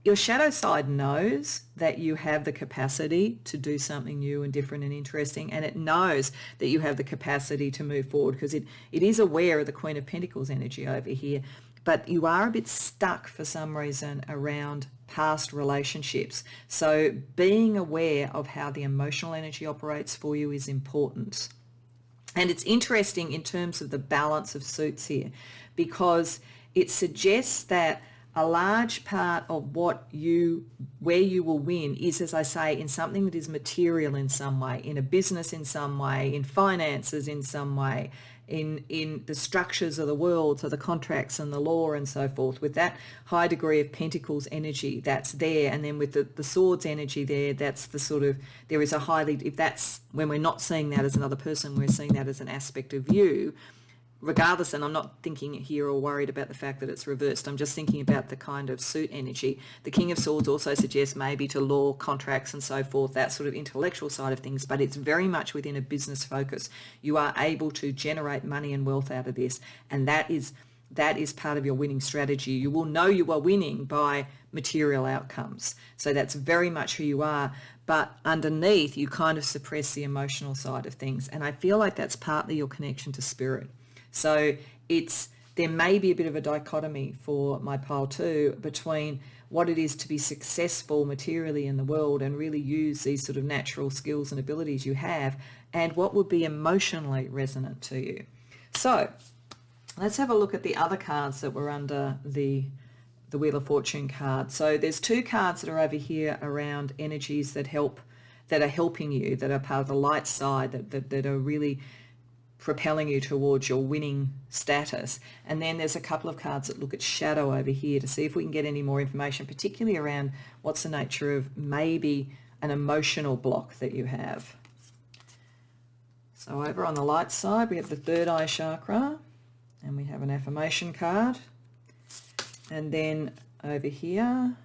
your shadow side knows that you have the capacity to do something new and different and interesting, and it knows that you have the capacity to move forward, because it is aware of the Queen of Pentacles energy over here, but you are a bit stuck for some reason around past relationships. So being aware of how the emotional energy operates for you is important. And it's interesting in terms of the balance of suits here, because it suggests that a large part of where you will win is, as I say, in something that is material in some way, in a business in some way, in finances in some way, in the structures of the world, so the contracts and the law and so forth, with that high degree of Pentacles energy that's there. And then with the Swords energy there, that's the sort of, there is a highly, if that's, when we're not seeing that as another person, we're seeing that as an aspect of you, regardless. And I'm not thinking here or worried about the fact that it's reversed. I'm just thinking about the kind of suit energy. The King of Swords also suggests maybe to law, contracts and so forth, that sort of intellectual side of things, but it's very much within a business focus. You are able to generate money and wealth out of this, and that is part of your winning strategy. You will know you are winning by material outcomes. So that's very much who you are, but underneath you kind of suppress the emotional side of things. And I feel like that's partly your connection to spirit. So there may be a bit of a dichotomy for my pile too, between what it is to be successful materially in the world and really use these sort of natural skills and abilities you have, and what would be emotionally resonant to you. So let's have a look at the other cards that were under the Wheel of Fortune card. So there's two cards that are over here around energies that are helping you, that are part of the light side, that are really propelling you towards your winning status. And then there's a couple of cards that look at shadow over here to see if we can get any more information, particularly around what's the nature of maybe an emotional block that you have. So over on the light side, we have the third eye chakra, and we have an affirmation card. And then over here,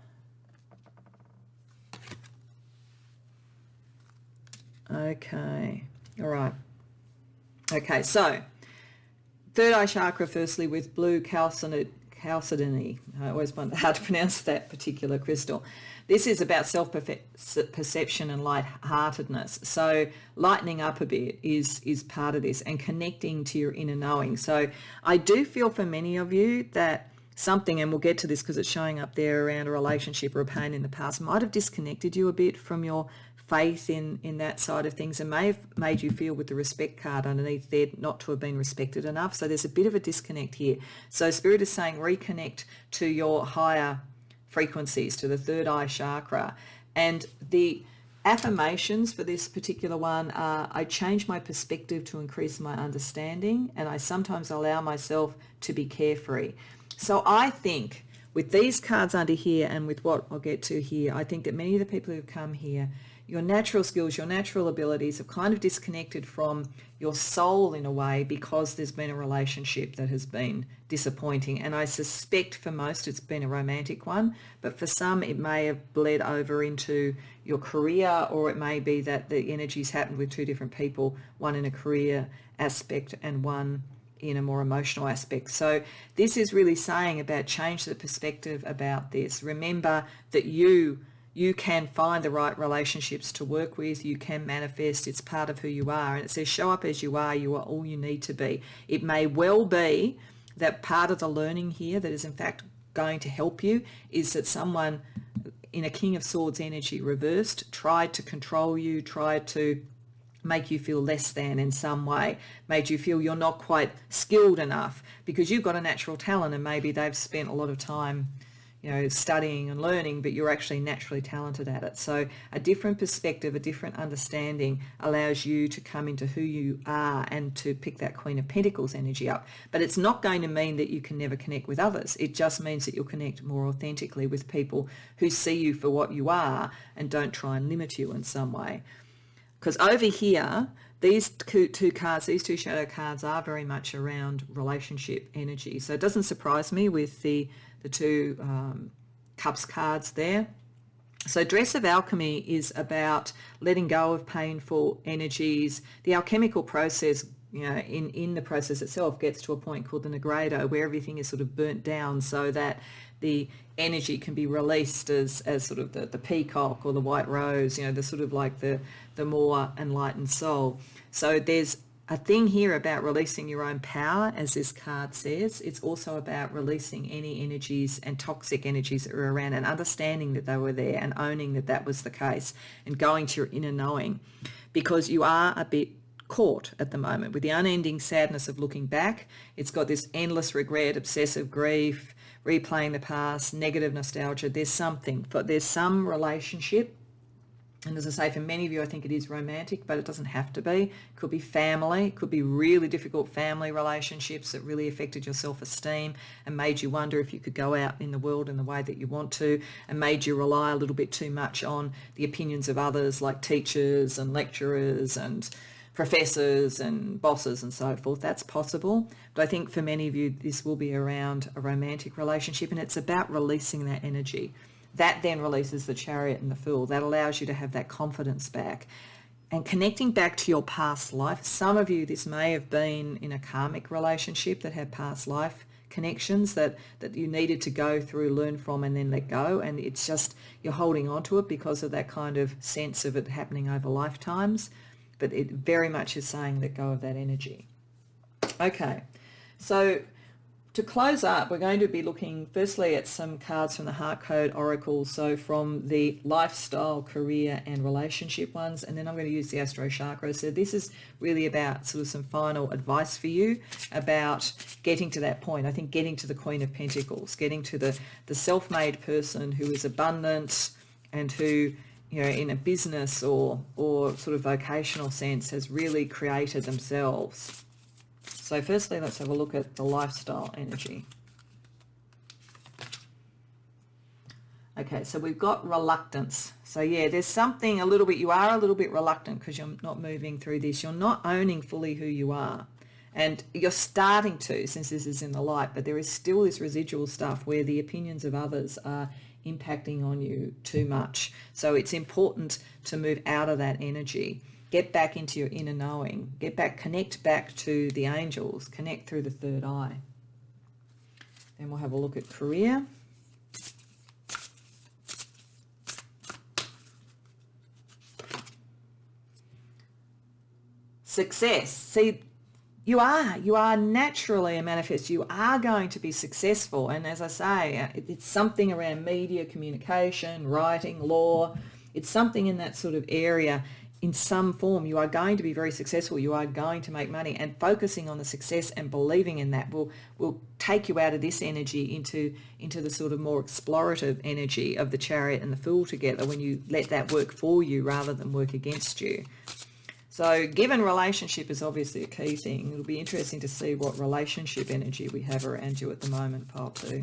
okay, all right. Okay, so third eye chakra, firstly, with blue chalcedony. I always find it hard to pronounce that particular crystal. This is about self-perception and light-heartedness. So lightening up a bit is part of this, and connecting to your inner knowing. So I do feel for many of you that something, and we'll get to this because it's showing up there around a relationship or a pain in the past, might have disconnected you a bit from your faith in that side of things, and may have made you feel, with the respect card underneath there, not to have been respected enough. So there's a bit of a disconnect here. So Spirit is saying reconnect to your higher frequencies, to the third eye chakra. And the affirmations for this particular one are, I change my perspective to increase my understanding, and I sometimes allow myself to be carefree. So I think with these cards under here, and with what I'll get to here, I think that many of the people who've come here, your natural skills, your natural abilities have kind of disconnected from your soul in a way, because there's been a relationship that has been disappointing. And I suspect for most it's been a romantic one, but for some it may have bled over into your career, or it may be that the energies happened with two different people, one in a career aspect and one in a more emotional aspect. So this is really saying about change the perspective about this. Remember that you can find the right relationships to work with. You can manifest. It's part of who you are. And it says show up as you are. You are all you need to be. It may well be that part of the learning here that is in fact going to help you is that someone in a King of Swords energy reversed tried to control you, tried to make you feel less than in some way, made you feel you're not quite skilled enough because you've got a natural talent, and maybe they've spent a lot of time, you know, studying and learning, but you're actually naturally talented at it. So a different perspective, a different understanding allows you to come into who you are and to pick that Queen of Pentacles energy up. But it's not going to mean that you can never connect with others. It just means that you'll connect more authentically with people who see you for what you are and don't try and limit you in some way. Because over here, these two cards, these two shadow cards are very much around relationship energy. So it doesn't surprise me with the two cups cards there. So Dress of Alchemy is about letting go of painful energies. The alchemical process, you know, in the process itself gets to a point called the Negredo, where everything is sort of burnt down so that the energy can be released as sort of the peacock or the white rose, you know, the sort of like the more enlightened soul. So there's a thing here about releasing your own power, as this card says. It's also about releasing any energies and toxic energies that were around, and understanding that they were there and owning that that was the case, and going to your inner knowing, because you are a bit caught at the moment with the unending sadness of looking back. It's got this endless regret, obsessive grief, replaying the past, negative nostalgia. There's something, but there's some relationship. And as I say, for many of you, I think it is romantic, but it doesn't have to be. It could be family. It could be really difficult family relationships that really affected your self-esteem and made you wonder if you could go out in the world in the way that you want to, and made you rely a little bit too much on the opinions of others, like teachers and lecturers and professors and bosses and so forth. That's possible. But I think for many of you, this will be around a romantic relationship, and it's about releasing that energy. That then releases the Chariot and the Fool. That allows you to have that confidence back. And connecting back to your past life. Some of you, this may have been in a karmic relationship that had past life connections that you needed to go through, learn from, and then let go. And it's just, you're holding on to it because of that kind of sense of it happening over lifetimes. But it very much is saying let go of that energy. Okay, so to close up, we're going to be looking firstly at some cards from the Heart Code Oracle, so from the lifestyle, career and relationship ones, and then I'm going to use the Astro Chakra. So this is really about sort of some final advice for you about getting to that point. I think getting to the Queen of Pentacles, getting to the self-made person who is abundant and who, you know, in a business or sort of vocational sense has really created themselves. So firstly, let's have a look at the lifestyle energy. Okay, so we've got reluctance. So yeah, there's something a little bit, you are a little bit reluctant because you're not moving through this. You're not owning fully who you are. And you're starting to, since this is in the light, but there is still this residual stuff where the opinions of others are impacting on you too much. So it's important to move out of that energy. Get back into your inner knowing. Get back, connect back to the angels. Connect through the third eye. Then we'll have a look at career. Success. See, you are naturally a manifest. You are going to be successful. And as I say, it's something around media, communication, writing, law. It's something in that sort of area in some form. You are going to be very successful. You are going to make money, and focusing on the success and believing in that will take you out of this energy into the sort of more explorative energy of the Chariot and the Fool together, when you let that work for you rather than work against you. So given relationship is obviously a key thing, it'll be interesting to see what relationship energy we have around you at the moment, pile 2.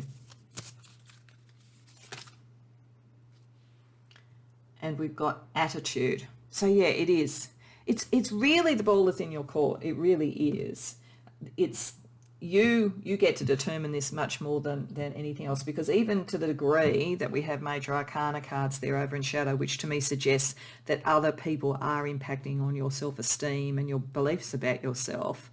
And we've got attitude. So yeah, it is. It's really the ball is in your court. It really is. It's you get to determine this much more than anything else, because even to the degree that we have major arcana cards there over in shadow, which to me suggests that other people are impacting on your self-esteem and your beliefs about yourself,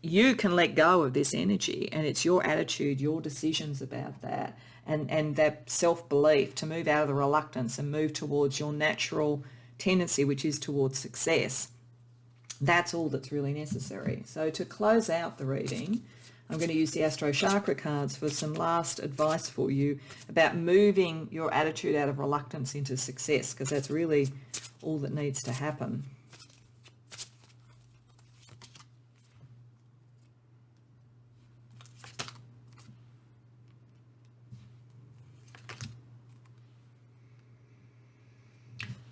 you can let go of this energy, and it's your attitude, your decisions about that, and that self-belief to move out of the reluctance and move towards your natural tendency, which is towards success. That's all that's really necessary. So to close out the reading, I'm going to use the Astro Chakra cards for some last advice for you about moving your attitude out of reluctance into success, because that's really all that needs to happen.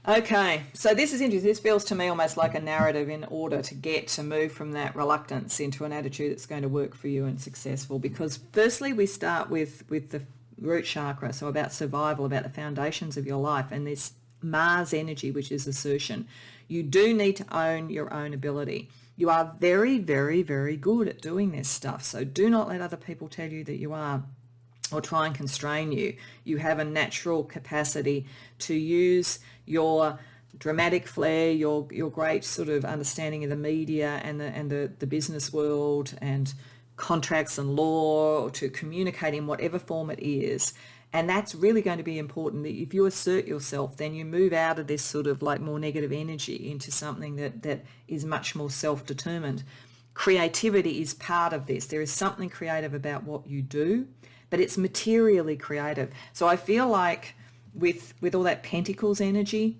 Okay, so this is interesting. This feels to me almost like a narrative in order to move from that reluctance into an attitude that's going to work for you and successful. Because firstly, we start with the root chakra, so about survival, about the foundations of your life, and this Mars energy, which is assertion. You do need to own your own ability. You are very, very, very good at doing this stuff, so do not let other people tell you that you are, or try and constrain you. You have a natural capacity to use your dramatic flair, your great sort of understanding of the media and the business world and contracts and law to communicate in whatever form it is. And that's really going to be important, that if you assert yourself, then you move out of this sort of like more negative energy into something that is much more self-determined. Creativity is part of this. There is something creative about what you do, but it's materially creative. So I feel like with all that Pentacles energy,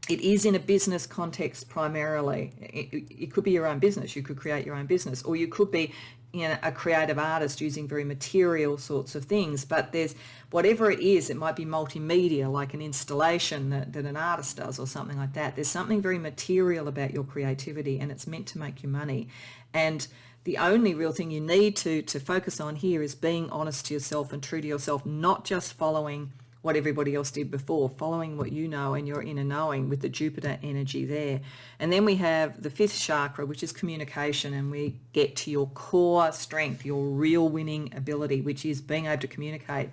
it is in a business context primarily. It could be your own business. You could create your own business, or you could be a creative artist using very material sorts of things. But there's, whatever it is, it might be multimedia, like an installation that an artist does or something like that. There's something very material about your creativity, and it's meant to make you money. And the only real thing you need to focus on here is being honest to yourself and true to yourself, not just following what everybody else did before, following what you know and your inner knowing with the Jupiter energy there. And then we have the 5th chakra, which is communication, and we get to your core strength, your real winning ability, which is being able to communicate.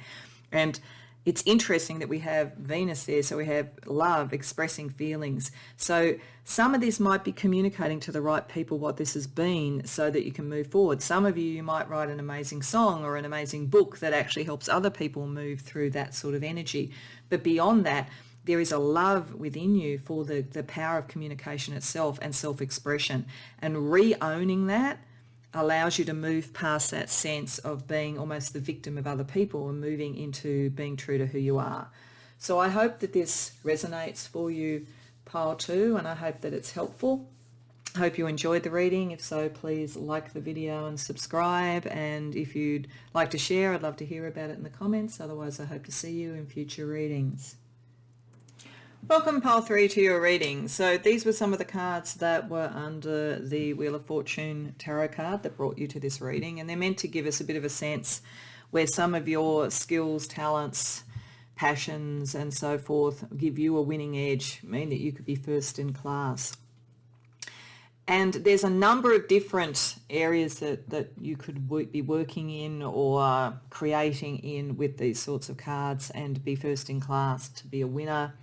And it's interesting that we have Venus there, so we have love, expressing feelings. So some of this might be communicating to the right people what this has been so that you can move forward. Some of you might write an amazing song or an amazing book that actually helps other people move through that sort of energy. But beyond that, there is a love within you for the power of communication itself and self-expression. And re-owning that allows you to move past that sense of being almost the victim of other people and moving into being true to who you are. So I hope that this resonates for you, pile 2, and I hope that it's helpful. I hope you enjoyed the reading. If so, please like the video and subscribe. And if you'd like to share, I'd love to hear about it in the comments. Otherwise, I hope to see you in future readings. Welcome, Pile 3, to your reading. So these were some of the cards that were under the Wheel of Fortune tarot card that brought you to this reading, and they're meant to give us a bit of a sense where some of your skills, talents, passions and so forth give you a winning edge, mean that you could be first in class. And there's a number of different areas that you could be working in or creating in with these sorts of cards and be first in class, to be a winner.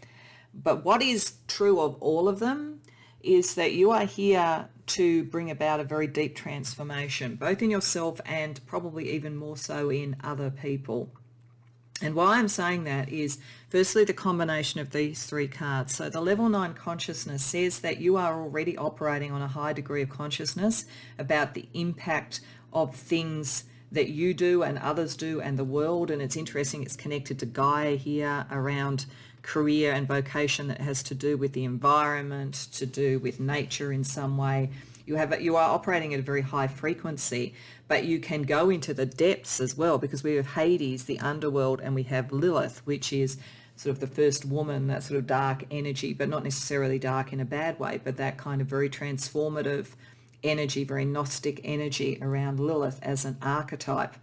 But what is true of all of them is that you are here to bring about a very deep transformation, both in yourself and probably even more so in other people. And why I'm saying that is, firstly, the combination of these three cards. So the level 9 consciousness says that you are already operating on a high degree of consciousness about the impact of things that you do and others do and the world. And it's interesting, it's connected to Gaia here around career and vocation that has to do with the environment, to do with nature in some way. You are operating at a very high frequency, but you can go into the depths as well, because we have Hades, the underworld, and we have Lilith, which is sort of the first woman, that sort of dark energy, but not necessarily dark in a bad way, but that kind of very transformative energy, very Gnostic energy around Lilith as an archetype.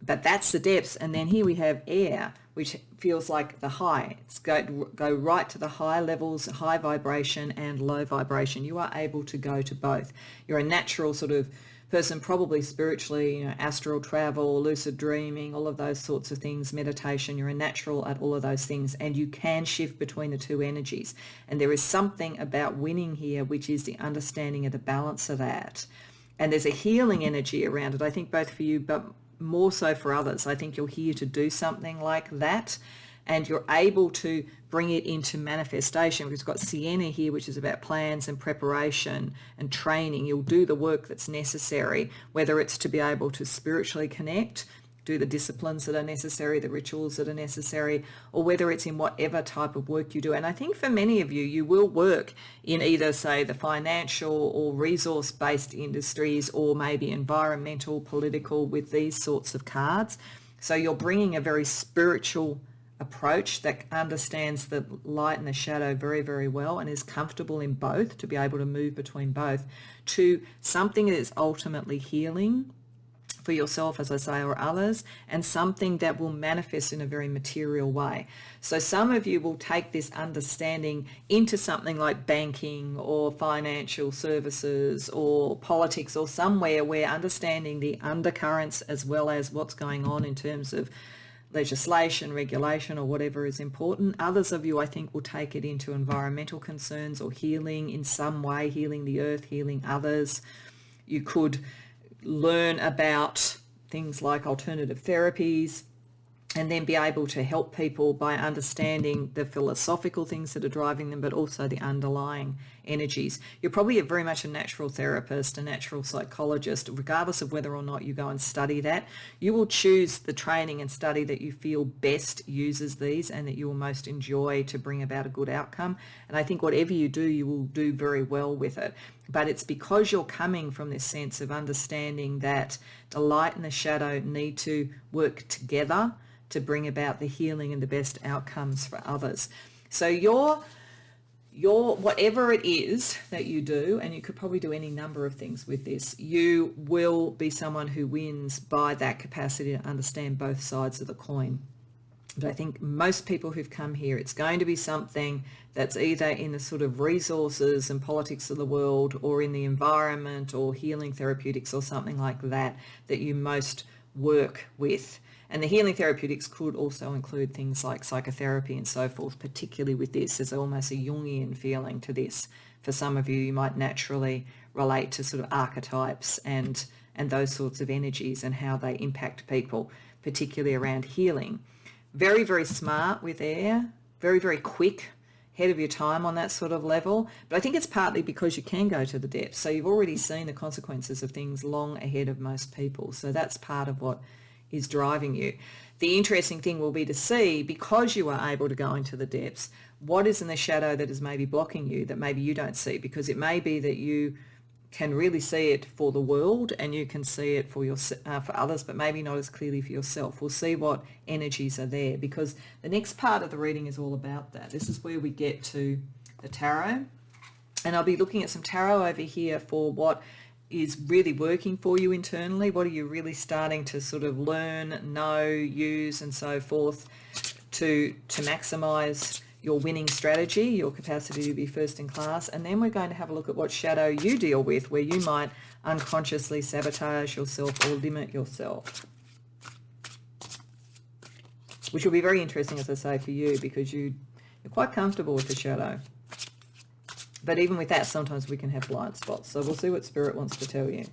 But that's the depths. And then here we have air, which feels like the high. It's go right to the high levels, high vibration and low vibration. You are able to go to both. You're a natural sort of person, probably spiritually, astral travel, lucid dreaming, all of those sorts of things, meditation. You're a natural at all of those things, and you can shift between the two energies. And there is something about winning here, which is the understanding of the balance of that. And there's a healing energy around it, I think, both for you, but more so for others. I think you're here to do something like that, and you're able to bring it into manifestation. We've got Sienna here, which is about plans and preparation and training. You'll do the work that's necessary, whether it's to be able to spiritually connect, do the disciplines that are necessary, the rituals that are necessary, or whether it's in whatever type of work you do. And I think for many of you, you will work in either, say, the financial or resource-based industries, or maybe environmental, political, with these sorts of cards. So you're bringing a very spiritual approach that understands the light and the shadow very, very well and is comfortable in both, to be able to move between both, to something that is ultimately healing for yourself, as I say, or others, and something that will manifest in a very material way. So some of you will take this understanding into something like banking or financial services or politics, or somewhere where understanding the undercurrents as well as what's going on in terms of legislation, regulation, or whatever is important. Others of you, I think, will take it into environmental concerns or healing in some way, healing the earth, healing others. You could learn about things like alternative therapies, and then be able to help people by understanding the philosophical things that are driving them, but also the underlying energies. You're probably very much a natural therapist, a natural psychologist, regardless of whether or not you go and study that. You will choose the training and study that you feel best uses these and that you will most enjoy to bring about a good outcome. And I think whatever you do, you will do very well with it. But it's because you're coming from this sense of understanding that the light and the shadow need to work together to bring about the healing and the best outcomes for others. So your whatever it is that you do, and you could probably do any number of things with this, you will be someone who wins by that capacity to understand both sides of the coin. But I think most people who've come here, it's going to be something that's either in the sort of resources and politics of the world, or in the environment, or healing therapeutics, or something like that, that you most work with. And the healing therapeutics could also include things like psychotherapy and so forth, particularly with this. There's almost a Jungian feeling to this. For some of you, you might naturally relate to sort of archetypes and those sorts of energies and how they impact people, particularly around healing. Very, very smart with air, very, very quick, ahead of your time on that sort of level. But I think it's partly because you can go to the depths. So you've already seen the consequences of things long ahead of most people. So that's part of what is driving you. The interesting thing will be to see, because you are able to go into the depths, what is in the shadow that is maybe blocking you, that maybe you don't see, because it may be that you can really see it for the world, and you can see it for for others, but maybe not as clearly for yourself. We'll see what energies are there, because the next part of the reading is all about that. This is where we get to the tarot, and I'll be looking at some tarot over here for what is really working for you internally. What are you really starting to sort of learn, know, use, and so forth to maximize your winning strategy, your capacity to be first in class. And then we're going to have a look at what shadow you deal with, where you might unconsciously sabotage yourself or limit yourself, which will be very interesting, as I say, for you, because you're quite comfortable with the shadow. But even with that, sometimes we can have blind spots. So we'll see what Spirit wants to tell you.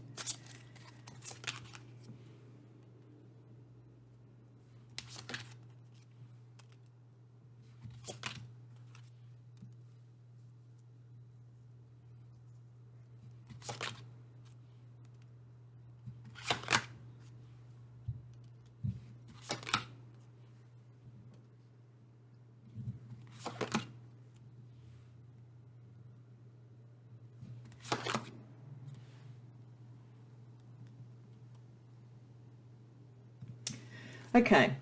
Okay,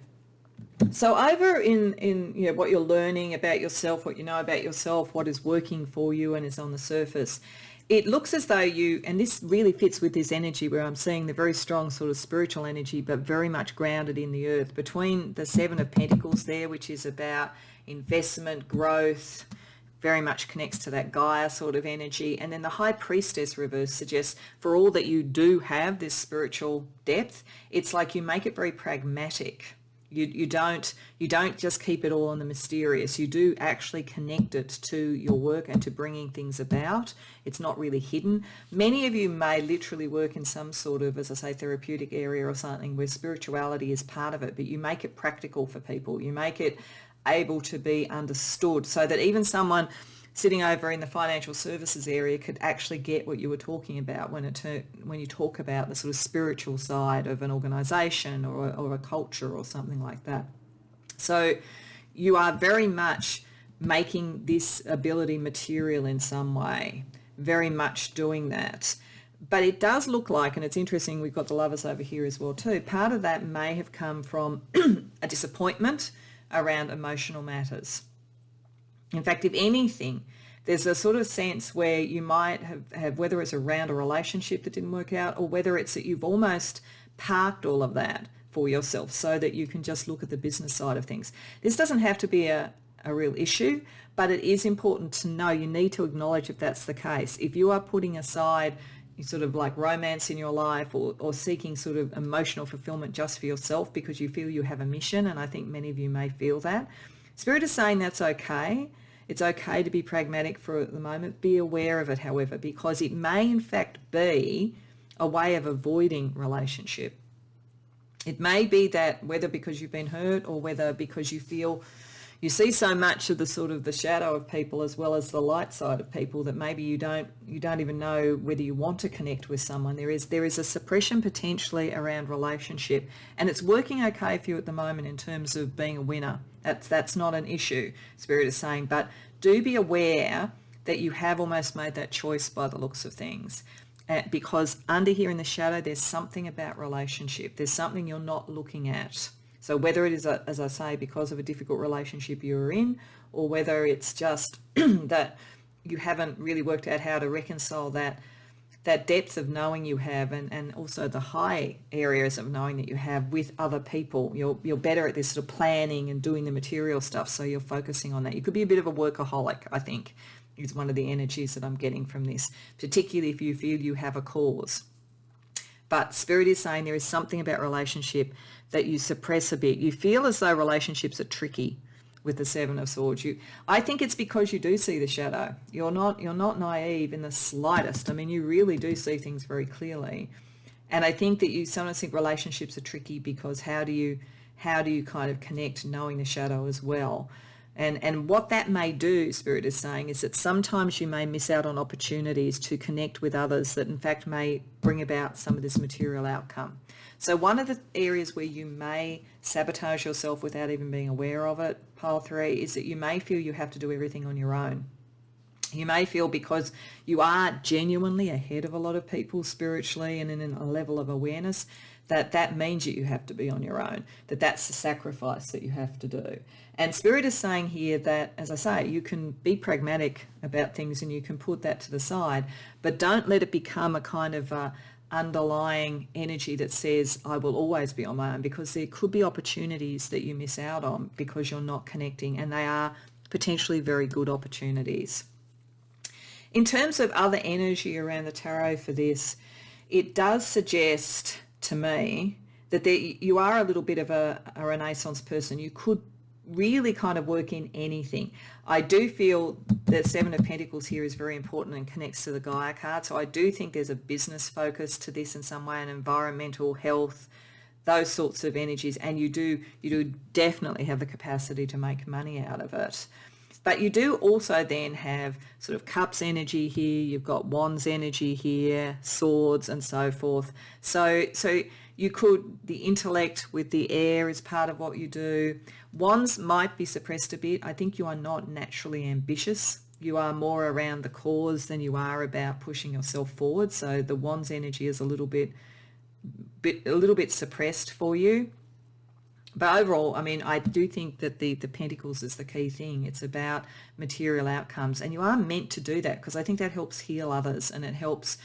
so over in what you're learning about yourself, what you know about yourself, what is working for you and is on the surface, it looks as though you, and this really fits with this energy where I'm seeing the very strong sort of spiritual energy, but very much grounded in the earth, between the Seven of Pentacles there, which is about investment, growth, very much connects to that Gaia sort of energy. And then the High Priestess reverse suggests for all that you do have this spiritual depth, it's like you make it very pragmatic. You don't just keep it all in the mysterious. You do actually connect it to your work and to bringing things about. It's not really hidden. Many of you may literally work in some sort of, as I say, therapeutic area or something where spirituality is part of it, but you make it practical for people. You make it able to be understood so that even someone sitting over in the financial services area could actually get what you were talking about when you talk about the sort of spiritual side of an organization or a culture or something like that. So you are very much making this ability material in some way, very much doing that. But it does look like, and it's interesting, we've got the Lovers over here as well too, part of that may have come from a disappointment around emotional matters. In fact, if anything, there's a sort of sense where you might have, whether it's around a relationship that didn't work out or whether it's that you've almost parked all of that for yourself so that you can just look at the business side of things. This doesn't have to be a real issue, but it is important to know, you need to acknowledge if that's the case. If you are putting aside sort of like romance in your life or seeking sort of emotional fulfillment just for yourself because you feel you have a mission, and I think many of you may feel that, Spirit is saying that's okay. It's okay to be pragmatic for the moment. Be aware of it, however, because it may in fact be a way of avoiding relationship. It may be that whether because you've been hurt or whether because you feel you see so much of the sort of the shadow of people as well as the light side of people that maybe you don't even know whether you want to connect with someone. There is a suppression potentially around relationship, and it's working okay for you at the moment in terms of being a winner. That's not an issue, Spirit is saying, but do be aware that you have almost made that choice by the looks of things. Because under here in the shadow, there's something about relationship. There's something you're not looking at. So whether it is, as I say, because of a difficult relationship you're in, or whether it's just that you haven't really worked out how to reconcile that depth of knowing you have and also the high areas of knowing that you have with other people. You're better at this sort of planning and doing the material stuff, so you're focusing on that. You could be a bit of a workaholic, I think, is one of the energies that I'm getting from this, particularly if you feel you have a cause. But Spirit is saying there is something about relationship that you suppress a bit. You feel as though relationships are tricky with the Seven of Swords. I think it's because you do see the shadow. You're not naive in the slightest. I mean, you really do see things very clearly. And I think that you sometimes think relationships are tricky because how do you kind of connect knowing the shadow as well? And what that may do, Spirit is saying, is that sometimes you may miss out on opportunities to connect with others that in fact may bring about some of this material outcome. So one of the areas where you may sabotage yourself without even being aware of it, Pile 3, is that you may feel you have to do everything on your own. You may feel because you are genuinely ahead of a lot of people spiritually and in a level of awareness, that means that you have to be on your own, that's the sacrifice that you have to do. And Spirit is saying here that, as I say, you can be pragmatic about things and you can put that to the side, but don't let it become a kind of underlying energy that says, I will always be on my own, because there could be opportunities that you miss out on because you're not connecting, and they are potentially very good opportunities. In terms of other energy around the tarot for this, it does suggest to me that you are a little bit of a Renaissance person. You could really kind of work in anything. I do feel that Seven of Pentacles here is very important and connects to the Gaia card. So I do think there's a business focus to this in some way, and environmental health, those sorts of energies. And you do definitely have the capacity to make money out of it. But you do also then have sort of cups energy here, you've got wands energy here, swords and so forth. So you could, the intellect with the air is part of what you do. Wands might be suppressed a bit. I think you are not naturally ambitious. You are more around the cause than you are about pushing yourself forward. So the wands energy is a little bit suppressed for you. But overall, I mean, I do think that the Pentacles is the key thing. It's about material outcomes, and you are meant to do that, because I think that helps heal others, and it helps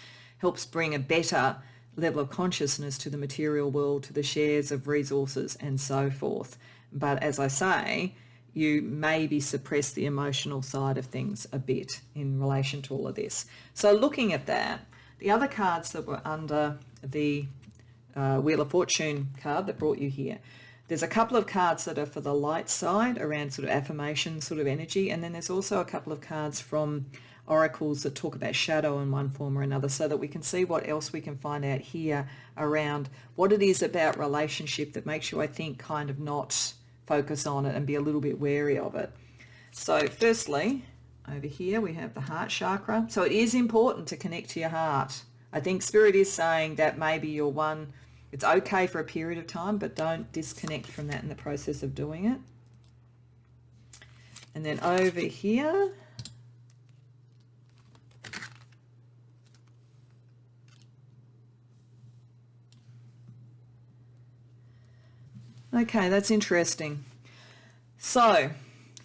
bring a better level of consciousness to the material world, to the shares of resources and so forth. But as I say, you maybe suppress the emotional side of things a bit in relation to all of this. So looking at that, the other cards that were under the Wheel of Fortune card that brought you here, there's a couple of cards that are for the light side around sort of affirmation sort of energy, and then there's also a couple of cards from oracles that talk about shadow in one form or another, so that we can see what else we can find out here around what it is about relationship that makes you, I think, kind of not focus on it and be a little bit wary of it. So firstly, over here we have the heart chakra. So it is important to connect to your heart. I think Spirit is saying that maybe you're one. It's okay for a period of time, but don't disconnect from that in the process of doing it. And then over here, okay, that's interesting. So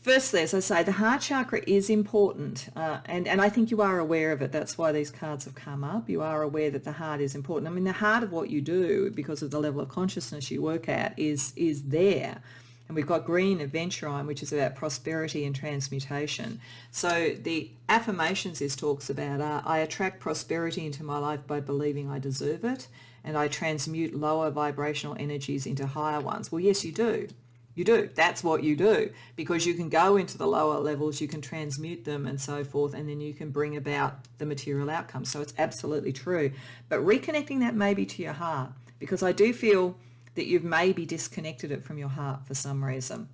firstly, as I say, the heart chakra is important, and I think you are aware of it. That's why these cards have come up. You are aware that the heart is important. I mean, the heart of what you do, because of the level of consciousness you work at, is there. And we've got green adventurine, which is about prosperity and transmutation. So the affirmations this talks about are, I attract prosperity into my life by believing I deserve it, and I transmute lower vibrational energies into higher ones. Well, yes, you do. You do. That's what you do, because you can go into the lower levels, you can transmute them and so forth, and then you can bring about the material outcomes. So it's absolutely true. But reconnecting that maybe to your heart, because I do feel that you've maybe disconnected it from your heart for some reason.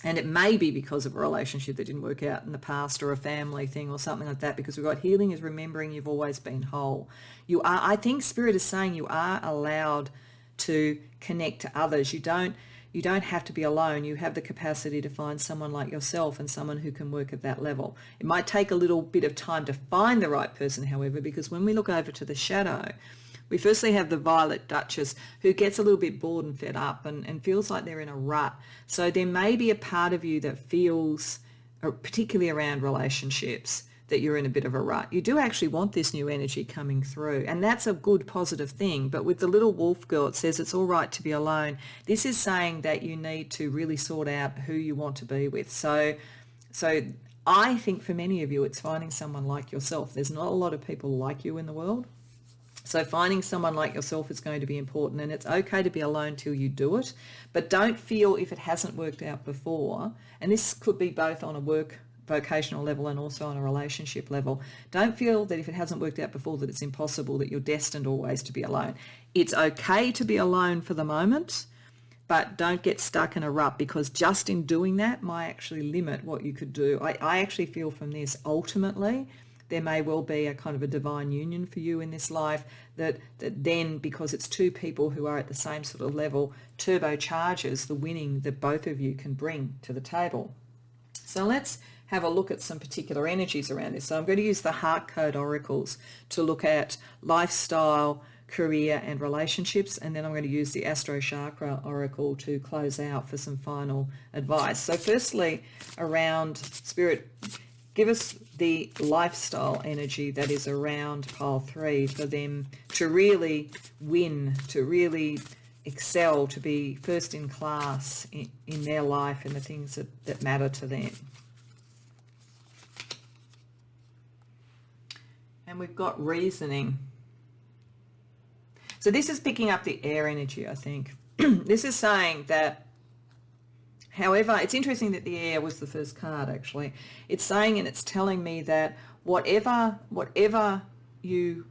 And it may be because of a relationship that didn't work out in the past, or a family thing or something like that, because we've got healing is remembering you've always been whole. You are, I think Spirit is saying you are allowed to connect to others. You don't have to be alone. You have the capacity to find someone like yourself, and someone who can work at that level. It might take a little bit of time to find the right person, however, because when we look over to the shadow, we firstly have the Violet Duchess, who gets a little bit bored and fed up and feels like they're in a rut. So there may be a part of you that feels, particularly around relationships, that you're in a bit of a rut. You do actually want this new energy coming through, and that's a good positive thing. But with the little wolf girl, it says it's all right to be alone. This is saying that you need to really sort out who you want to be with. So I think for many of you, it's finding someone like yourself. There's not a lot of people like you in the world. So finding someone like yourself is going to be important, and it's okay to be alone till you do it. But don't feel if it hasn't worked out before, and this could be both on a vocational level and also on a relationship level. Don't feel that if it hasn't worked out before that it's impossible, that you're destined always to be alone. It's okay to be alone for the moment, but don't get stuck in a rut, because just in doing that might actually limit what you could do. I actually feel from this, ultimately, there may well be a kind of a divine union for you in this life that then, because it's two people who are at the same sort of level, turbocharges the winning that both of you can bring to the table. So let's have a look at some particular energies around this. So I'm going to use the heart code oracles to look at lifestyle, career and relationships, and then I'm going to use the Astro Chakra oracle to close out for some final advice. So firstly, around Spirit, give us the lifestyle energy that is around pile 3 for them to really win, to really excel, to be first in class in their life and the things that matter to them. And we've got reasoning. So this is picking up the air energy, I think. This is saying that, however, it's interesting that the air was the first card, actually. It's saying, and it's telling me that whatever you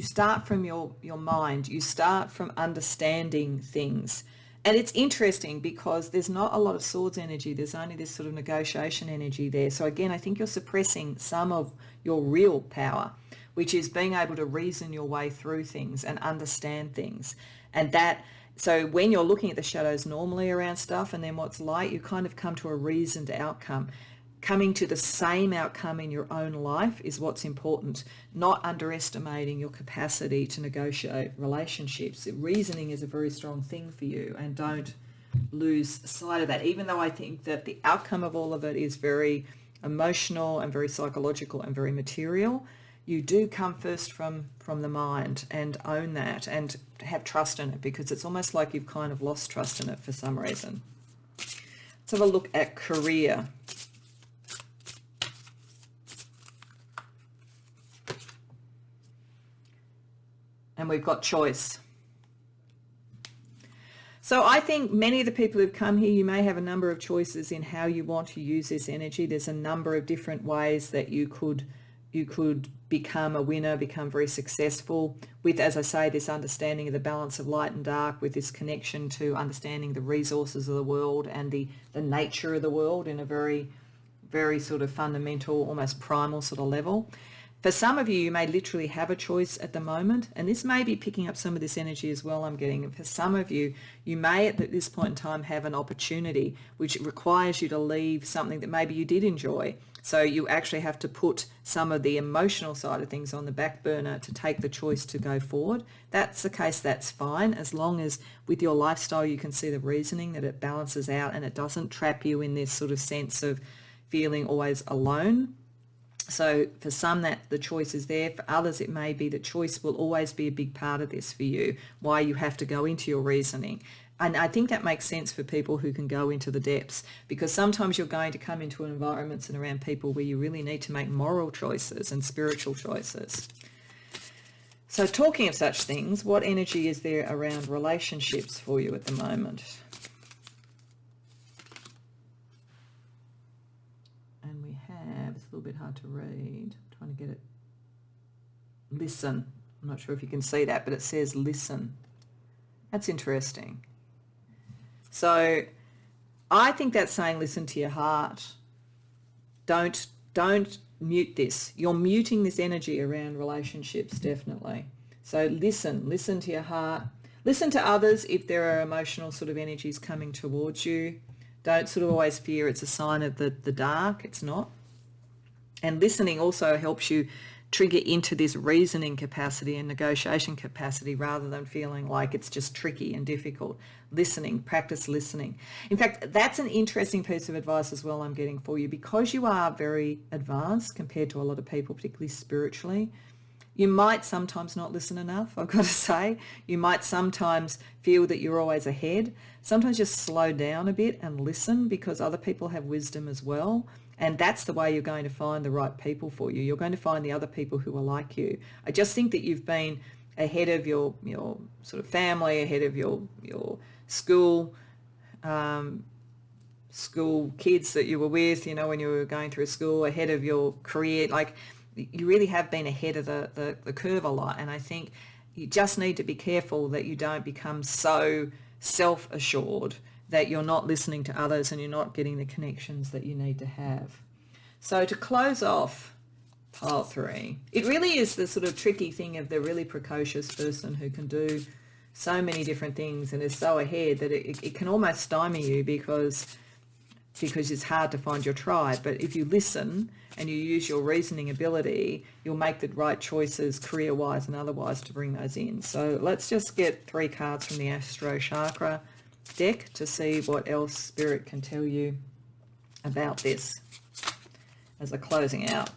start from your mind, you start from understanding things. And it's interesting because there's not a lot of swords energy. There's only this sort of negotiation energy there. So again, I think you're suppressing some of your real power, which is being able to reason your way through things and understand things. And that, so when you're looking at the shadows normally around stuff and then what's light, you kind of come to a reasoned outcome. Coming to the same outcome in your own life is what's important, not underestimating your capacity to negotiate relationships. Reasoning is a very strong thing for you, and don't lose sight of that, even though I think that the outcome of all of it is very emotional and very psychological and very material. You do come first from the mind, and own that and have trust in it, because it's almost like you've kind of lost trust in it for some reason. Let's have a look at career. And we've got choice. So I think many of the people who've come here, you may have a number of choices in how you want to use this energy. There's a number of different ways that you could become a winner, become very successful with, as I say, this understanding of the balance of light and dark, with this connection to understanding the resources of the world and the nature of the world in a very, very sort of fundamental, almost primal sort of level. For some of you, you may literally have a choice at the moment, and this may be picking up some of this energy as well I'm getting. And for some of you, you may at this point in time have an opportunity which requires you to leave something that maybe you did enjoy. So you actually have to put some of the emotional side of things on the back burner to take the choice to go forward. That's the case, that's fine, as long as with your lifestyle you can see the reasoning, that it balances out and it doesn't trap you in this sort of sense of feeling always alone. So for some, that the choice is there. For others, it may be that choice will always be a big part of this for you, why you have to go into your reasoning. And I think that makes sense for people who can go into the depths, because sometimes you're going to come into environments and around people where you really need to make moral choices and spiritual choices. So talking of such things, what energy is there around relationships for you at the moment? And we have, it's a little bit hard to read, I'm trying to get it. Listen. I'm not sure if you can see that, but it says listen. That's interesting. So I think that's saying listen to your heart. Don't mute this. You're muting this energy around relationships, definitely. So listen to your heart. Listen to others if there are emotional sort of energies coming towards you. Don't sort of always fear it's a sign of the dark. It's not. And listening also helps you trigger into this reasoning capacity and negotiation capacity, rather than feeling like it's just tricky and difficult. Listening, practice listening. In fact, that's an interesting piece of advice as well I'm getting for you, because you are very advanced compared to a lot of people, particularly spiritually. You might sometimes not listen enough, I've got to say. You might sometimes feel that you're always ahead. Sometimes just slow down a bit and listen, because other people have wisdom as well. And that's the way you're going to find the right people for you. You're going to find the other people who are like you. I just think that you've been ahead of your sort of family, ahead of your school kids that you were with, when you were going through school, ahead of your career. Like, you really have been ahead of the curve a lot. And I think you just need to be careful that you don't become so self-assured that you're not listening to others and you're not getting the connections that you need to have. So to close off pile 3, it really is the sort of tricky thing of the really precocious person who can do so many different things and is so ahead that it can almost stymie you, because because it's hard to find your tribe. But if you listen and you use your reasoning ability, you'll make the right choices career-wise and otherwise to bring those in. So let's just get 3 cards from the Astro Chakra deck to see what else Spirit can tell you about this as a closing out.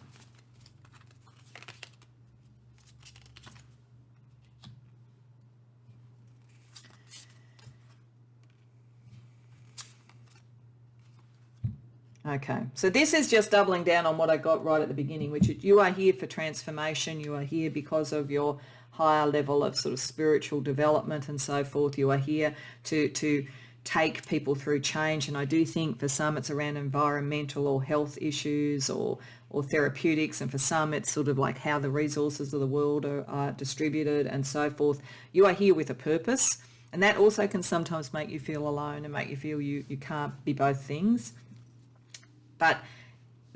Okay, so this is just doubling down on what I got right at the beginning, which is you are here for transformation. You are here because of your higher level of sort of spiritual development and so forth. You are here to take people through change. And I do think for some it's around environmental or health issues or therapeutics. And for some it's sort of like how the resources of the world are distributed and so forth. You are here with a purpose. And that also can sometimes make you feel alone and make you feel you can't be both things. But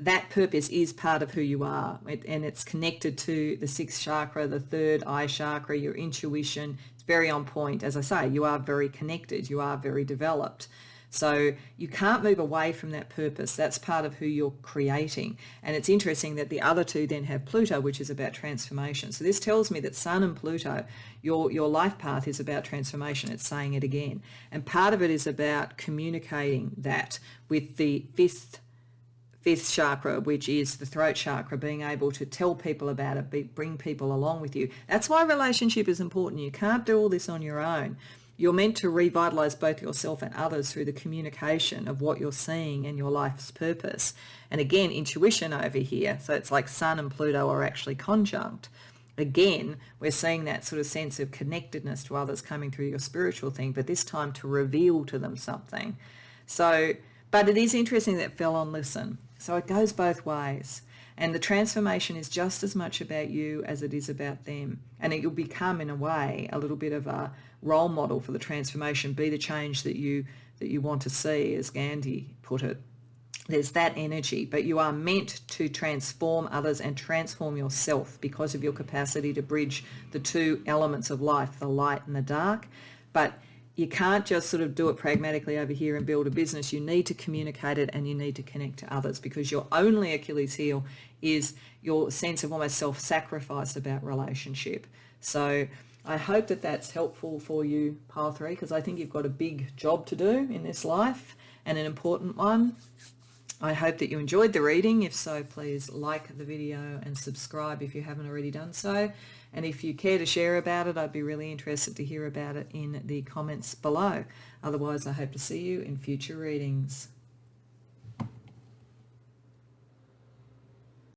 that purpose is part of who you are, and it's connected to the 6th chakra, the 3rd eye chakra, your intuition. It's very on point. As I say, you are very connected. You are very developed. So you can't move away from that purpose. That's part of who you're creating. And it's interesting that the other 2 then have Pluto, which is about transformation. So this tells me that Sun and Pluto, your life path is about transformation. It's saying it again. And part of it is about communicating that with the fifth chakra, which is the throat chakra, being able to tell people about it, bring people along with you. That's why relationship is important. You can't do all this on your own. You're meant to revitalize both yourself and others through the communication of what you're seeing and your life's purpose. And again, intuition over here. So it's like Sun and Pluto are actually conjunct. Again, we're seeing that sort of sense of connectedness to others coming through your spiritual thing, but this time to reveal to them something. So, but it is interesting that Phelan listen. So it goes both ways. And the transformation is just as much about you as it is about them. And you'll become, in a way, a little bit of a role model for the transformation, be the change that you want to see, as Gandhi put it. There's that energy, but you are meant to transform others and transform yourself because of your capacity to bridge the 2 elements of life, the light and the dark. But you can't just sort of do it pragmatically over here and build a business. You need to communicate it and you need to connect to others, because your only Achilles heel is your sense of almost self-sacrifice about relationship. So I hope that that's helpful for you, Pile 3, because I think you've got a big job to do in this life and an important one. I hope that you enjoyed the reading. If so, please like the video and subscribe if you haven't already done so. And if you care to share about it, I'd be really interested to hear about it in the comments below. Otherwise, I hope to see you in future readings.